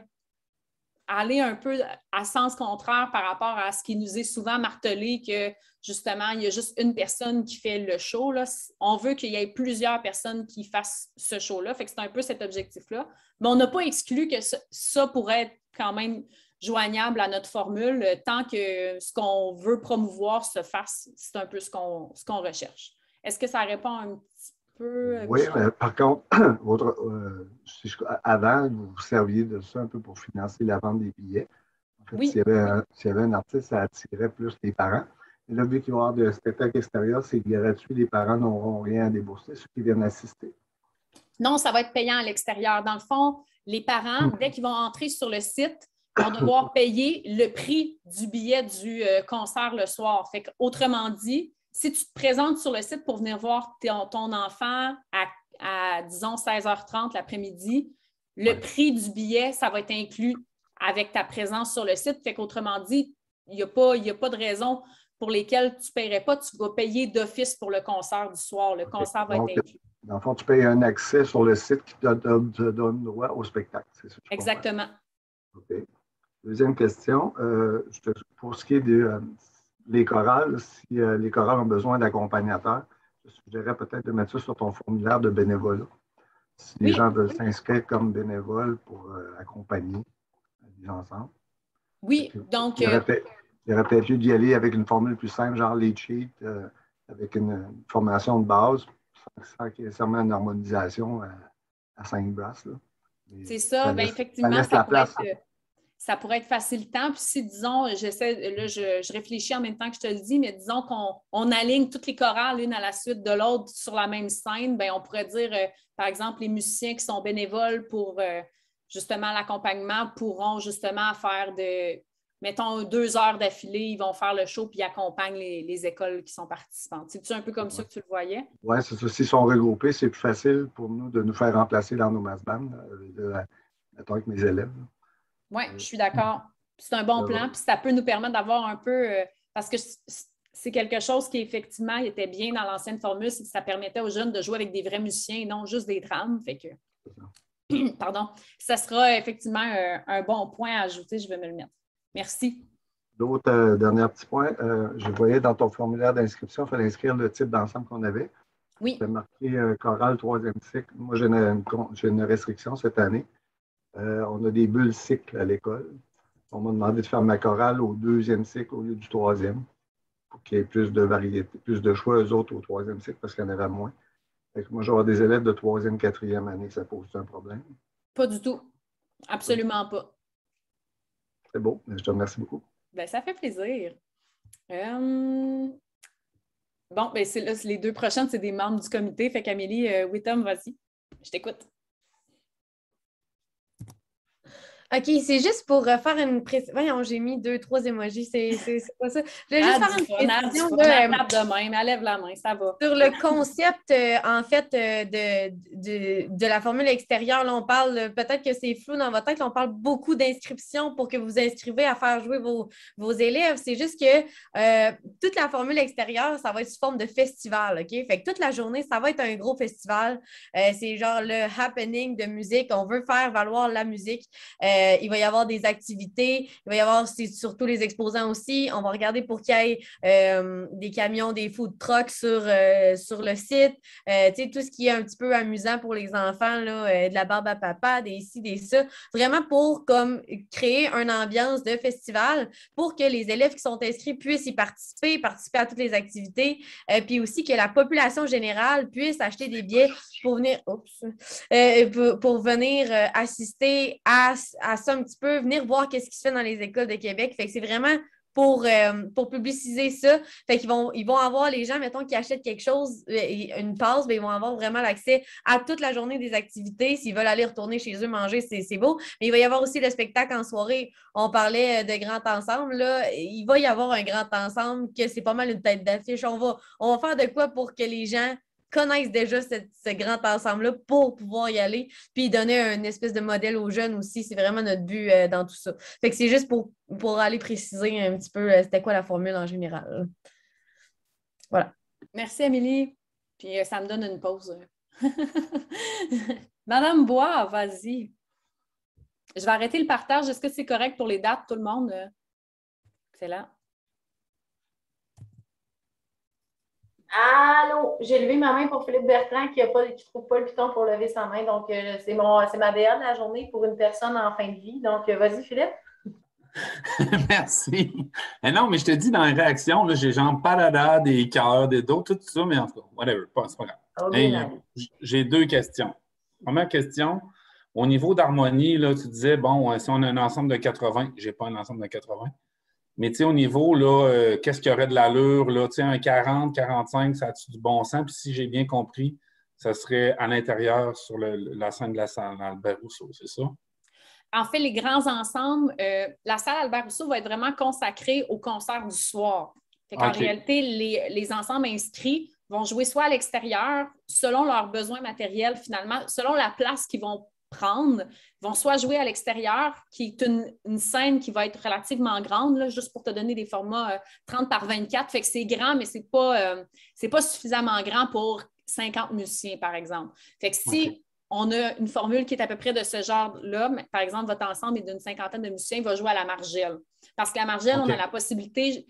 [SPEAKER 1] aller un peu à sens contraire par rapport à ce qui nous est souvent martelé que, justement, il y a juste une personne qui fait le show. Là. On veut qu'il y ait plusieurs personnes qui fassent ce show-là. Fait que c'est un peu cet objectif-là. Mais on n'a pas exclu que ça pourrait être quand même joignable à notre formule tant que ce qu'on veut promouvoir se fasse. C'est un peu ce qu'on recherche. Est-ce que ça répond un petit peu?
[SPEAKER 10] Oui, mais par contre, avant, vous vous serviez de ça un peu pour financer la vente des billets. En fait,
[SPEAKER 1] oui.
[SPEAKER 10] S'il y avait un artiste, ça attirait plus les parents. Et là, vu qu'il va y avoir des spectacles extérieurs, c'est gratuit. Les parents n'auront rien à débourser, ceux qui viennent assister.
[SPEAKER 1] Non, ça va être payant à l'extérieur. Dans le fond, les parents, dès qu'ils vont entrer sur le site, vont devoir payer le prix du billet du concert le soir. Fait autrement dit, si tu te présentes sur le site pour venir voir ton enfant à disons, 16h30 l'après-midi, le prix du billet, ça va être inclus avec ta présence sur le site. Fait qu'autrement dit, il n'y a pas de raison pour lesquelles tu ne paierais pas. Tu vas payer d'office pour le concert du soir. Le concert va être inclus.
[SPEAKER 10] Dans le fond, tu payes un accès sur le site qui te donne droit au spectacle. C'est ça que je
[SPEAKER 1] exactement.
[SPEAKER 10] OK. Deuxième question. Pour ce qui est des chorales, si les chorales ont besoin d'accompagnateurs, je suggérerais peut-être de mettre ça sur ton formulaire de bénévolat. Si les gens veulent s'inscrire comme bénévoles pour accompagner les ensembles.
[SPEAKER 1] Oui, donc...
[SPEAKER 10] Il y aurait peut-être lieu d'y aller avec une formule plus simple, genre les cheats, avec une formation de base, sans qu'il y ait nécessairement une harmonisation à 5 brasses.
[SPEAKER 1] C'est ça. Bien, effectivement, ça pourrait être facilitant. Puis si, disons, je réfléchis en même temps que je te le dis, mais disons qu'on aligne toutes les chorales l'une à la suite de l'autre sur la même scène, bien, on pourrait dire, par exemple, les musiciens qui sont bénévoles pour justement l'accompagnement pourront justement faire mettons, 2 heures d'affilée, ils vont faire le show puis ils accompagnent les écoles qui sont participantes. C'est-tu un peu comme ça que tu le voyais?
[SPEAKER 10] Oui, c'est ça. S'ils sont regroupés, c'est plus facile pour nous de nous faire remplacer dans nos mass bands, mettons avec mes élèves.
[SPEAKER 1] Oui, je suis d'accord. C'est un bon plan, puis ça peut nous permettre d'avoir un peu... parce que c'est quelque chose qui, effectivement, était bien dans l'ancienne formule, c'est que ça permettait aux jeunes de jouer avec des vrais musiciens et non juste des drames. Fait que, pardon, ça sera effectivement un bon point à ajouter. Je vais me le mettre. Merci.
[SPEAKER 10] D'autres derniers petits points. Je voyais dans ton formulaire d'inscription, il fallait inscrire le type d'ensemble qu'on avait.
[SPEAKER 1] Oui.
[SPEAKER 10] C'était marqué chorale 3e cycle. Moi, j'ai une restriction cette année. On a des bulles cycles à l'école. On m'a demandé de faire ma chorale au 2e cycle au lieu du 3e pour qu'il y ait plus de variété, plus de choix, eux autres, au 3e cycle parce qu'il y en avait moins. Fait que moi, j'aurai des élèves de 3e, 4e année. Ça pose un problème?
[SPEAKER 1] Pas du tout. Absolument pas.
[SPEAKER 10] C'est beau. Je te remercie beaucoup.
[SPEAKER 1] Bien, ça fait plaisir. Bon, ben les 2 prochaines, c'est des membres du comité. Fait qu'Amélie, Witham, vas-y. Je t'écoute.
[SPEAKER 6] OK, c'est juste pour faire une précision. Voyons, j'ai mis 2, 3 emojis, c'est pas ça. Je voulais juste faire une précision.
[SPEAKER 1] De même, elle lève la main, ça va.
[SPEAKER 6] Sur le concept, en fait, de la formule extérieure, là, on parle, peut-être que c'est flou dans votre tête, là, on parle beaucoup d'inscriptions pour que vous inscrivez à faire jouer vos élèves. C'est juste que toute la formule extérieure, ça va être sous forme de festival, OK? Fait que toute la journée, ça va être un gros festival. C'est genre le happening de musique. On veut faire valoir la musique. Il va y avoir des activités, il va y avoir surtout les exposants aussi. On va regarder pour qu'il y ait des camions, des food trucks sur le site. Tout ce qui est un petit peu amusant pour les enfants, là, de la barbe à papa, des ci, des ça. Vraiment pour comme créer une ambiance de festival pour que les élèves qui sont inscrits puissent y participer à toutes les activités. Puis aussi que la population générale puisse acheter des billets pour venir, pour venir assister à ça un petit peu, venir voir qu'est-ce qui se fait dans les écoles de Québec. Fait que c'est vraiment pour publiciser ça. Fait qu'ils vont avoir les gens, mettons, qui achètent quelque chose, une passe, bien, ils vont avoir vraiment l'accès à toute la journée des activités. S'ils veulent aller retourner chez eux manger, c'est beau. Mais il va y avoir aussi le spectacle en soirée. On parlait de grand ensemble, là. Il va y avoir un grand ensemble que c'est pas mal une tête d'affiche. On va faire de quoi pour que les gens connaissent déjà ce grand ensemble-là pour pouvoir y aller, puis donner une espèce de modèle aux jeunes aussi. C'est vraiment notre but dans tout ça. Fait que c'est juste pour aller préciser un petit peu c'était quoi la formule en général. Voilà.
[SPEAKER 1] Merci, Amélie. Puis ça me donne une pause. Madame Bois, vas-y. Je vais arrêter le partage. Est-ce que c'est correct pour les dates, tout le monde? Excellent.
[SPEAKER 2] Allô, j'ai levé ma main pour Philippe Bertrand qui ne trouve pas le piton pour lever sa main. Donc, c'est ma DA de la journée pour une personne en fin de vie. Donc, vas-y, Philippe.
[SPEAKER 11] Merci. Mais non, mais je te dis dans les réactions, j'ai genre parada, des cœurs, d'autres, tout ça, mais en tout cas, whatever, c'est pas grave. Hey, j'ai 2 questions. Première question, au niveau d'harmonie, là, tu disais, bon, si on a un ensemble de 80, j'ai pas un ensemble de 80. Mais tu sais, au niveau, là, qu'est-ce qu'il y aurait de l'allure, là, tu sais, un 40, 45, ça a-tu du bon sens? Puis si j'ai bien compris, ça serait à l'intérieur sur la scène de la salle Albert Rousseau, c'est ça?
[SPEAKER 1] En fait, les grands ensembles, la salle Albert Rousseau va être vraiment consacrée au concert du soir. En réalité, les ensembles inscrits vont jouer soit à l'extérieur, selon leurs besoins matériels, finalement, selon la place qu'ils vont prendre, vont soit jouer à l'extérieur, qui est une scène qui va être relativement grande, là, juste pour te donner des formats 30 par 24. Fait que c'est grand, mais c'est pas suffisamment grand pour 50 musiciens, par exemple. Fait que si on a une formule qui est à peu près de ce genre-là, par exemple, votre ensemble est d'une 50aine de musiciens, il va jouer à la margelle. Parce qu'à la margelle, on a la possibilité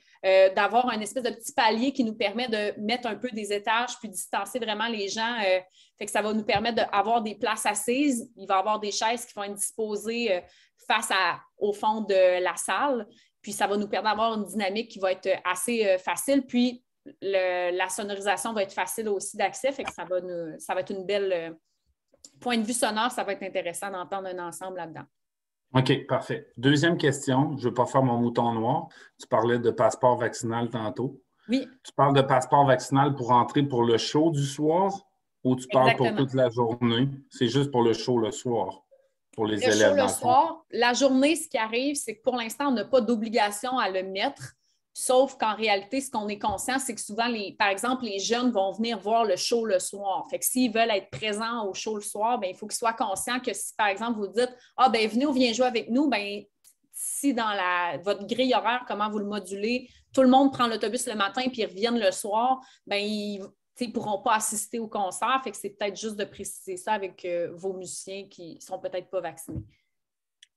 [SPEAKER 1] d'avoir un espèce de petit palier qui nous permet de mettre un peu des étages puis distancer vraiment les gens. Fait que ça va nous permettre d'avoir des places assises. Il va y avoir des chaises qui vont être disposées face au fond de la salle. Puis ça va nous permettre d'avoir une dynamique qui va être assez facile. Puis la sonorisation va être facile aussi d'accès. Fait que ça va être une belle... point de vue sonore, ça va être intéressant d'entendre un ensemble là-dedans.
[SPEAKER 11] OK, parfait. Deuxième question, je ne veux pas faire mon mouton noir. Tu parlais de passeport vaccinal tantôt.
[SPEAKER 1] Oui.
[SPEAKER 11] Tu parles de passeport vaccinal pour entrer pour le show du soir ou tu parles pour toute la journée? C'est juste pour le show le soir? pour les
[SPEAKER 1] Le
[SPEAKER 11] élèves,
[SPEAKER 1] show
[SPEAKER 11] dans
[SPEAKER 1] le
[SPEAKER 11] le fond.
[SPEAKER 1] soir, la journée, ce qui arrive, c'est que pour l'instant, on n'a pas d'obligation à le mettre, sauf qu'en réalité, ce qu'on est conscient, c'est que souvent, par exemple, les jeunes vont venir voir le show le soir. Fait que s'ils veulent être présents au show le soir, bien, il faut qu'ils soient conscients que si, par exemple, vous dites « Ah, ben venez ou viens jouer avec nous », bien, si dans votre grille horaire, comment vous le modulez, tout le monde prend l'autobus le matin puis ils reviennent le soir, bien, ils ne pourront pas assister au concert. Fait que c'est peut-être juste de préciser ça avec vos musiciens qui ne sont peut-être pas vaccinés.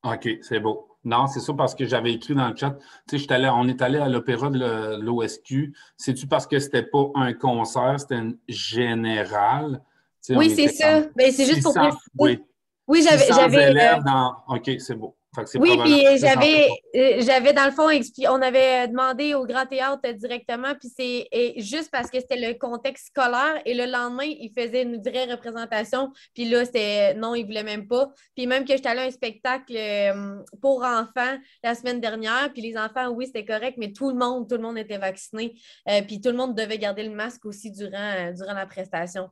[SPEAKER 11] OK, c'est beau. Non, c'est ça parce que j'avais écrit dans le chat. Tu sais, on est allé à l'opéra de l'OSQ. C'est-tu parce que c'était pas un concert, c'était une générale? Tu sais,
[SPEAKER 6] Oui, c'est ça. Ben, c'est juste pour
[SPEAKER 11] 600,
[SPEAKER 6] préciser.
[SPEAKER 11] oui.
[SPEAKER 6] Oui,
[SPEAKER 11] 600 élèves dans... OK, c'est beau. Fait que c'est
[SPEAKER 6] oui,
[SPEAKER 11] probablement
[SPEAKER 6] puis
[SPEAKER 11] ça,
[SPEAKER 6] j'avais dans le fond expliqué, on avait demandé au Grand Théâtre directement, puis c'est juste parce que c'était le contexte scolaire et le lendemain, ils faisaient une vraie représentation, puis là, c'était non, ils ne voulaient même pas. Puis même que j'étais allée à un spectacle pour enfants la semaine dernière, puis les enfants, oui, c'était correct, mais tout le monde était vacciné, puis tout le monde devait garder le masque aussi durant la prestation.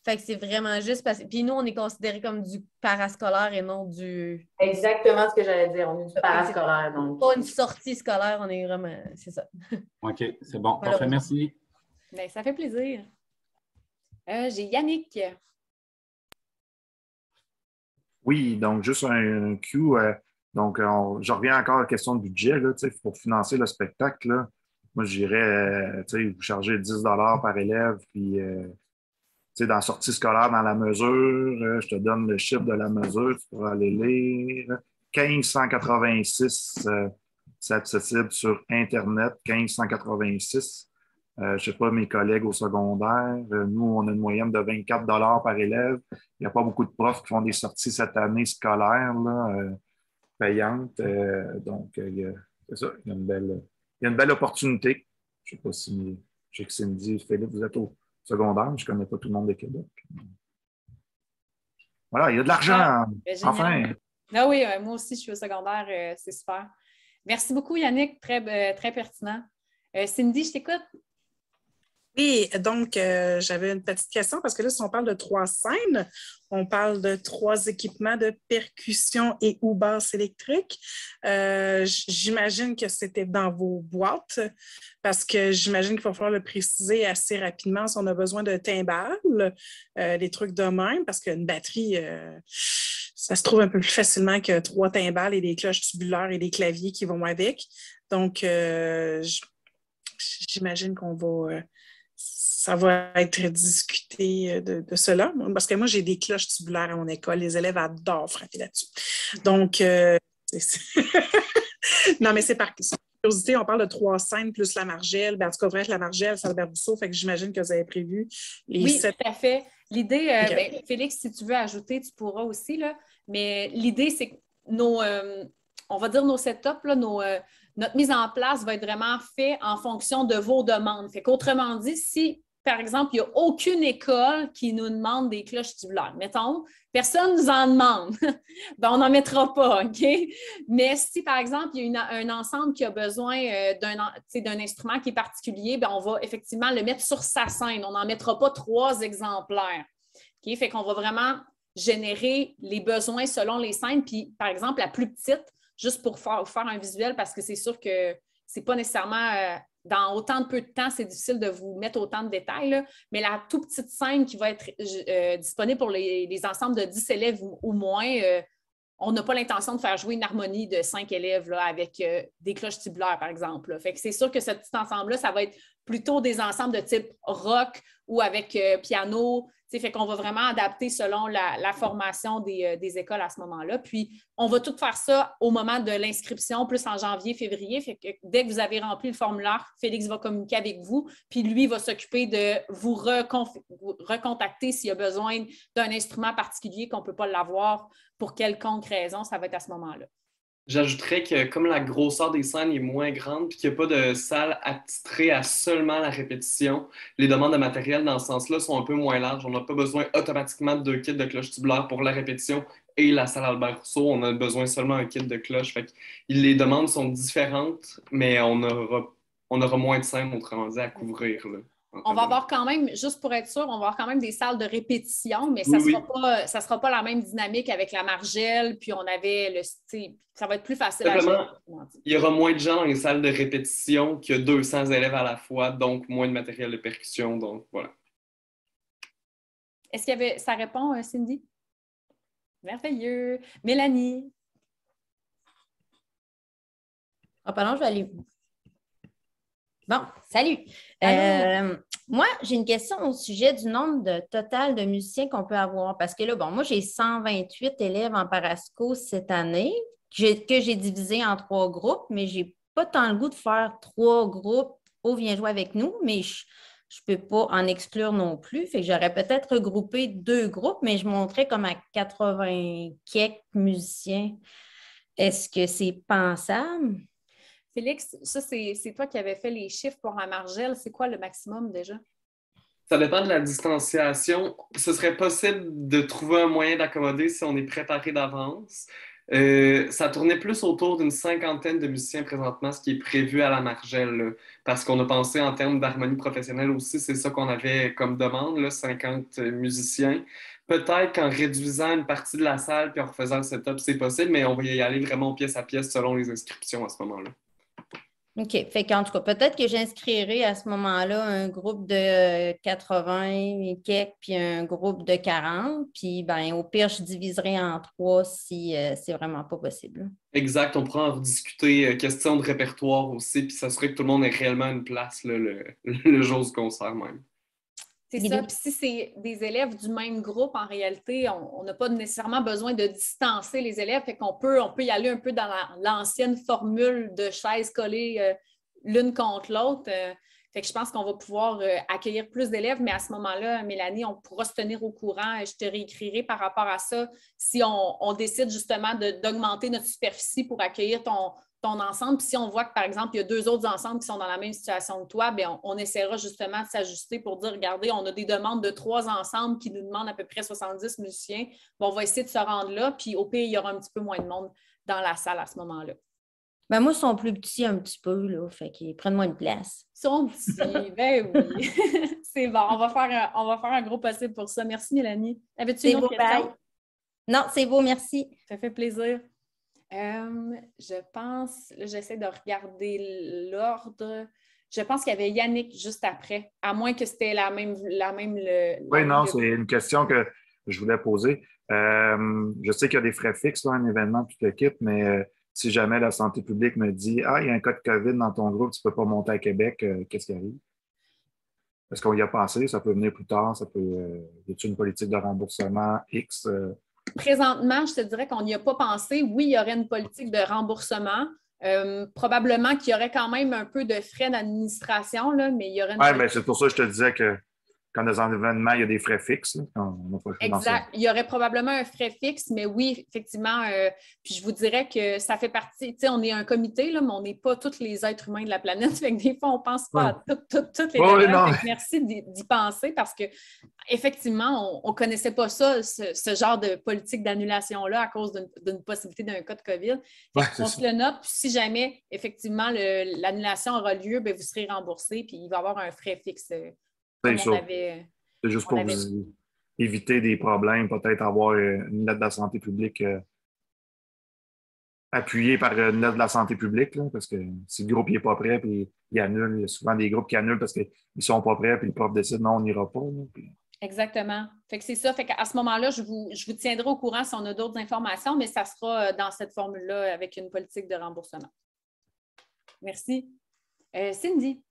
[SPEAKER 6] Fait que c'est vraiment juste parce que. Puis nous, on est considérés comme du parascolaire et non du.
[SPEAKER 2] Exactement ce que j'allais dire. On est du parascolaire. Donc.
[SPEAKER 6] Pas une sortie scolaire, on est vraiment. C'est ça.
[SPEAKER 11] OK, c'est bon. Parfait, merci.
[SPEAKER 1] Bien, ça fait plaisir. J'ai Yannick.
[SPEAKER 9] Oui, donc juste un Q. Donc, je reviens encore à la question de budget. Là, pour financer le spectacle, là, moi, je dirais, vous chargez 10 par élève, puis dans la sortie scolaire, dans la mesure, je te donne le chiffre de la mesure, tu pourras aller lire. 1586, c'est accessible sur Internet, 1586. Je ne sais pas, mes collègues au secondaire, nous, on a une moyenne de 24 par élève. Il n'y a pas beaucoup de profs qui font des sorties cette année scolaire, là, payantes. Donc, c'est ça, il y a une belle opportunité. Je ne sais pas si, je sais que Cindy, Philippe, vous êtes au secondaire, je ne connais pas tout le monde de Québec. Voilà, il y a de l'argent. Enfin.
[SPEAKER 1] Ah oui, moi aussi, je suis au secondaire, c'est super. Merci beaucoup, Yannick, très, très pertinent. Cindy, je t'écoute.
[SPEAKER 8] Oui, donc j'avais une petite question parce que là, si on parle de 3 scènes, on parle de 3 équipements de percussion et ou basse électrique. J'imagine que c'était dans vos boîtes parce que j'imagine qu'il va falloir le préciser assez rapidement si on a besoin de timbales, des trucs de même, parce qu'une batterie, ça se trouve un peu plus facilement que 3 timbales et des cloches tubulaires et des claviers qui vont avec. Donc, j'imagine qu'on va... ça va être discuté de cela. Parce que moi, j'ai des cloches tubulaires à mon école. Les élèves adorent frapper là-dessus. Donc, non, mais c'est par curiosité, on parle de 3 scènes plus la margelle. Ben, en tout cas, bref, la margelle, c'est Albert Rousseau, fait que j'imagine que vous avez prévu les
[SPEAKER 1] Oui,
[SPEAKER 8] 7...
[SPEAKER 1] tout à fait. L'idée,
[SPEAKER 8] Okay.
[SPEAKER 1] ben, Félix, si tu veux ajouter, tu pourras aussi, là. Mais l'idée, c'est que on va dire nos setups, là, notre mise en place va être vraiment faite en fonction de vos demandes. Fait qu'autrement dit, si, par exemple, il n'y a aucune école qui nous demande des cloches tubulaires, mettons, personne ne nous en demande, ben, on n'en mettra pas, OK? Mais si, par exemple, il y a un ensemble qui a besoin d'un instrument qui est particulier, ben, on va effectivement le mettre sur sa scène. On n'en mettra pas 3 exemplaires. OK? Fait qu'on va vraiment générer les besoins selon les scènes. Puis, par exemple, la plus petite, juste pour faire un visuel, parce que c'est sûr que ce n'est pas nécessairement dans autant de peu de temps, c'est difficile de vous mettre autant de détails, là, mais la toute petite scène qui va être disponible pour les ensembles de 10 élèves ou moins, on n'a pas l'intention de faire jouer une harmonie de 5 élèves là, avec des cloches tubulaires, par exemple. Là. Fait que c'est sûr que ce petit ensemble-là, ça va être plutôt des ensembles de type rock ou avec piano. Fait qu'on va vraiment adapter selon la formation des écoles à ce moment-là. Puis, on va tout faire ça au moment de l'inscription, plus en janvier, février. Fait que dès que vous avez rempli le formulaire, Félix va communiquer avec vous, puis lui va s'occuper de vous recontacter s'il y a besoin d'un instrument particulier qu'on ne peut pas l'avoir pour quelconque raison. Ça va être à ce moment-là.
[SPEAKER 3] J'ajouterais que comme la grosseur des scènes est moins grande puis qu'il n'y a pas de salle attitrée à seulement la répétition, les demandes de matériel dans ce sens-là sont un peu moins larges. On n'a pas besoin automatiquement de 2 kits de cloches tubulaires pour la répétition et la salle Albert Rousseau. On a besoin seulement d'un kit de cloches. Fait que les demandes sont différentes, mais on aura moins de scènes, autrement dit, à couvrir. Là.
[SPEAKER 1] On va avoir quand même, juste pour être sûr, on va avoir quand même des salles de répétition, mais ça ne sera pas la même dynamique avec la margelle, puis on avait ça va être plus facile à gérer.
[SPEAKER 3] Il y aura moins de gens dans les salles de répétition que 200 élèves à la fois, donc moins de matériel de percussion, donc voilà.
[SPEAKER 1] Est-ce qu'il y avait... Ça répond, Cindy? Merveilleux. Mélanie?
[SPEAKER 6] Ah, pardon, je vais aller... Bon, salut. Moi, j'ai une question au sujet du nombre total de musiciens qu'on peut avoir. Parce que là, bon, moi, j'ai 128 élèves en parasco cette année que j'ai divisé en 3 groupes, mais je n'ai pas tant le goût de faire 3 groupes au Viens jouer avec nous, mais je ne peux pas en exclure non plus. Fait que j'aurais peut-être regroupé 2 groupes, mais je monterais comme à 80 quelques musiciens. Est-ce que c'est pensable?
[SPEAKER 1] Félix, ça, c'est toi qui avais fait les chiffres pour la margelle. C'est quoi le maximum déjà?
[SPEAKER 3] Ça dépend de la distanciation. Ce serait possible de trouver un moyen d'accommoder si on est préparé d'avance. Ça tournait plus autour d'une 50aine de musiciens présentement, ce qui est prévu à la margelle, là, parce qu'on a pensé en termes d'harmonie professionnelle aussi, c'est ça qu'on avait comme demande, là, 50 musiciens. Peut-être qu'en réduisant une partie de la salle puis en refaisant le setup, c'est possible, mais on va y aller vraiment pièce à pièce selon les inscriptions à ce moment-là.
[SPEAKER 6] OK. Fait qu'en tout cas, peut-être que j'inscrirai à ce moment-là un groupe de 80 et quelques, puis un groupe de 40. Puis, ben, au pire, je diviserai en 3 si c'est vraiment pas possible.
[SPEAKER 3] Exact. On pourra en rediscuter. Question de répertoire aussi, puis s'assurer que tout le monde ait réellement une place là, le jour du concert même.
[SPEAKER 1] C'est ça. Puis si c'est des élèves du même groupe, en réalité, on n'a pas nécessairement besoin de distancer les élèves. Fait qu'on peut y aller un peu dans l'ancienne formule de chaises collées l'une contre l'autre. Fait que je pense qu'on va pouvoir accueillir plus d'élèves, mais à ce moment-là, Mélanie, on pourra se tenir au courant. Je te réécrirai par rapport à ça si on décide justement d'augmenter notre superficie pour accueillir ton ensemble. Puis si on voit que, par exemple, il y a 2 autres ensembles qui sont dans la même situation que toi, bien, on essaiera justement de s'ajuster pour dire, regardez, on a des demandes de 3 ensembles qui nous demandent à peu près 70 musiciens. Bon, on va essayer de se rendre là, puis au pire, il y aura un petit peu moins de monde dans la salle à ce moment-là.
[SPEAKER 6] Ben moi, ils sont plus petits un petit peu, là, fait qu'ils prennent moins de place.
[SPEAKER 1] Ils sont petits, ben oui. C'est bon, on va faire un gros possible pour ça. Merci, Mélanie. Avais-tu une autre question?
[SPEAKER 6] Bye. Non, c'est beau, merci.
[SPEAKER 1] Ça fait plaisir. Je pense, là, j'essaie de regarder l'ordre. Je pense qu'il y avait Yannick juste après, à moins que c'était la même.
[SPEAKER 9] Oui, non, c'est une question que je voulais poser. Je sais qu'il y a des frais fixes, là, un événement, puis le kit, mais si jamais la santé publique me dit « Ah, il y a un cas de COVID dans ton groupe, tu ne peux pas monter à Québec, qu'est-ce qui arrive? » Est-ce qu'on y a pensé? Ça peut venir plus tard, ça peut. Y a-t-il une politique de remboursement X?
[SPEAKER 1] Présentement, je te dirais qu'on n'y a pas pensé. Oui, il y aurait une politique de remboursement. Probablement qu'il y aurait quand même un peu de frais d'administration, là, mais il y aurait une...
[SPEAKER 9] Oui, mais c'est pour ça que je te disais que quand dans un événement, il y a des frais fixes.
[SPEAKER 1] Exact. Il y aurait probablement un frais fixe, mais oui, effectivement. Puis je vous dirais que ça fait partie, tu sais, on est un comité, là, mais on n'est pas tous les êtres humains de la planète. Fait que des fois, on ne pense pas à toutes les erreurs. Merci d'y penser parce que effectivement, on ne connaissait pas ça, ce genre de politique d'annulation-là à cause d'une possibilité d'un cas de COVID. On se le note. Puis si jamais, effectivement, l'annulation aura lieu, bien, vous serez remboursé, puis il va y avoir un frais fixe.
[SPEAKER 9] C'est juste pour vous éviter des problèmes, peut-être avoir une lettre de la santé publique appuyée par une lettre de la santé publique, là, parce que si le groupe n'est pas prêt, puis il annule, il y a souvent des groupes qui annulent parce qu'ils ne sont pas prêts, puis le prof décide non, on n'ira pas. Là, puis...
[SPEAKER 1] Exactement. Fait que c'est ça. Fait qu'à ce moment-là, je vous tiendrai au courant si on a d'autres informations, mais ça sera dans cette formule-là avec une politique de remboursement. Merci. Cindy.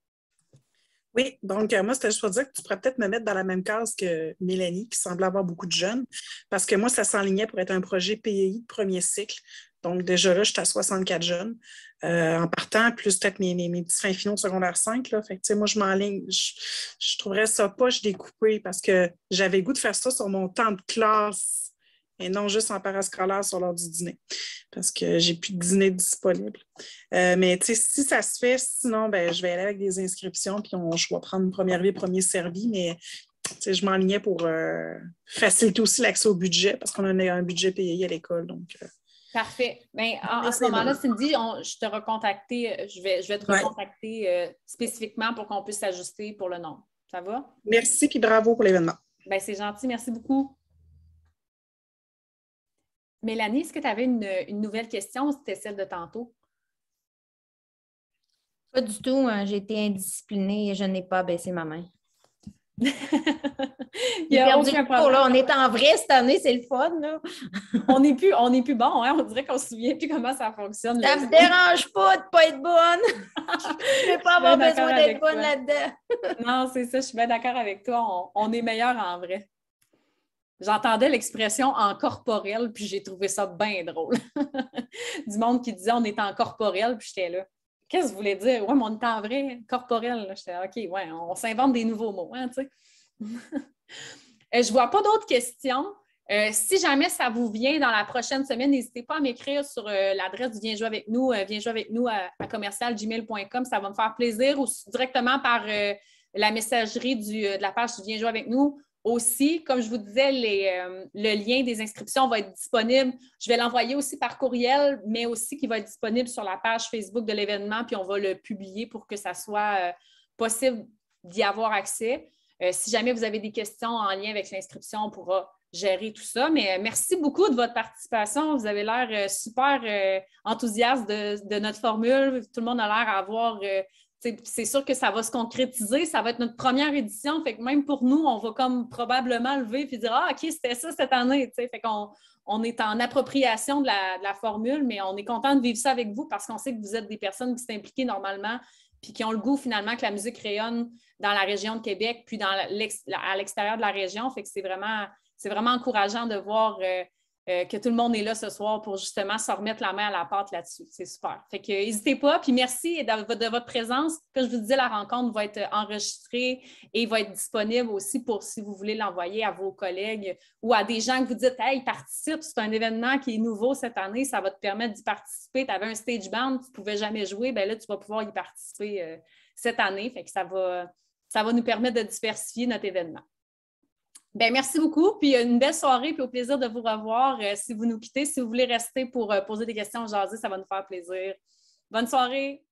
[SPEAKER 8] Oui, donc moi, c'était juste pour dire que tu pourrais peut-être me mettre dans la même case que Mélanie, qui semble avoir beaucoup de jeunes, parce que moi, ça s'enlignait pour être un projet PEI de premier cycle. Donc, déjà là, j'étais à 64 jeunes en partant, plus peut-être mes petits fins finaux de secondaire 5. Là. Fait que, tu sais, moi, je m'enligne. Je trouverais ça poche découpé parce que j'avais le goût de faire ça sur mon temps de classe et non juste en parascolaire sur l'heure du dîner parce que j'ai plus de dîner disponible. Mais tu sais, si ça se fait, sinon, ben, je vais aller avec des inscriptions puis je vais prendre première vie, premier servi, mais tu sais, je m'enlignais pour faciliter aussi l'accès au budget parce qu'on a un budget payé à l'école. Donc,
[SPEAKER 1] parfait. Bien, en ce moment-là, Cindy, je vais te recontacter spécifiquement pour qu'on puisse s'ajuster pour le nombre. Ça va?
[SPEAKER 8] Merci, puis bravo pour l'événement.
[SPEAKER 1] Bien, c'est gentil. Merci beaucoup. Mélanie, est-ce que tu avais une nouvelle question ou c'était celle de tantôt?
[SPEAKER 6] Pas du tout. J'ai été indisciplinée et je n'ai pas baissé ma main.
[SPEAKER 1] Il y a perdu
[SPEAKER 6] le cours, là. On est en vrai cette année, c'est le fun. Là.
[SPEAKER 1] on n'est plus bon, hein? On dirait qu'on ne se souvient plus comment ça fonctionne.
[SPEAKER 6] Ça ne me dérange pas de ne pas être bonne. Je ne vais pas avoir besoin d'être bonne là-dedans.
[SPEAKER 1] Non, c'est ça, je suis bien d'accord avec toi. On est meilleur en vrai. J'entendais l'expression en corporel, puis j'ai trouvé ça bien drôle. Du monde qui disait on est en corporel, puis j'étais là. Qu'est-ce que vous voulez dire? Oui, mais on est en vrai corporel. J'étais OK, ouais, on s'invente des nouveaux mots, hein, tu sais. Je ne vois pas d'autres questions. Si jamais ça vous vient dans la prochaine semaine, n'hésitez pas à m'écrire sur l'adresse du Viens jouer avec nous, à commercial@gmail.com. Ça va me faire plaisir, ou directement par la messagerie de la page du Viens jouer avec nous. Aussi, comme je vous disais, le lien des inscriptions va être disponible. Je vais l'envoyer aussi par courriel, mais aussi qui va être disponible sur la page Facebook de l'événement, puis on va le publier pour que ça soit possible d'y avoir accès. Si jamais vous avez des questions en lien avec l'inscription, on pourra gérer tout ça. Mais merci beaucoup de votre participation. Vous avez l'air super enthousiaste de notre formule. Tout le monde a l'air à avoir... c'est sûr que ça va se concrétiser. Ça va être notre première édition. Fait que même pour nous, on va comme probablement lever et dire « Ah, OK, c'était ça cette année. » Fait qu'on est en appropriation de la formule, mais on est content de vivre ça avec vous parce qu'on sait que vous êtes des personnes qui sont impliquées normalement puis qui ont le goût finalement que la musique rayonne dans la région de Québec puis à l'extérieur de la région. Fait que c'est vraiment encourageant de voir que tout le monde est là ce soir pour justement se remettre la main à la pâte là-dessus. C'est super. Fait que n'hésitez pas, puis merci de votre présence. Comme je vous disais, la rencontre va être enregistrée et va être disponible aussi pour si vous voulez l'envoyer à vos collègues ou à des gens que vous dites « Hey, participe, c'est un événement qui est nouveau cette année, ça va te permettre d'y participer. Tu avais un stage band, tu ne pouvais jamais jouer, bien là, tu vas pouvoir y participer cette année. » Fait que ça va nous permettre de diversifier notre événement. Bien, merci beaucoup, puis une belle soirée, puis au plaisir de vous revoir si vous nous quittez. Si vous voulez rester pour poser des questions, jaser, ça va nous faire plaisir. Bonne soirée!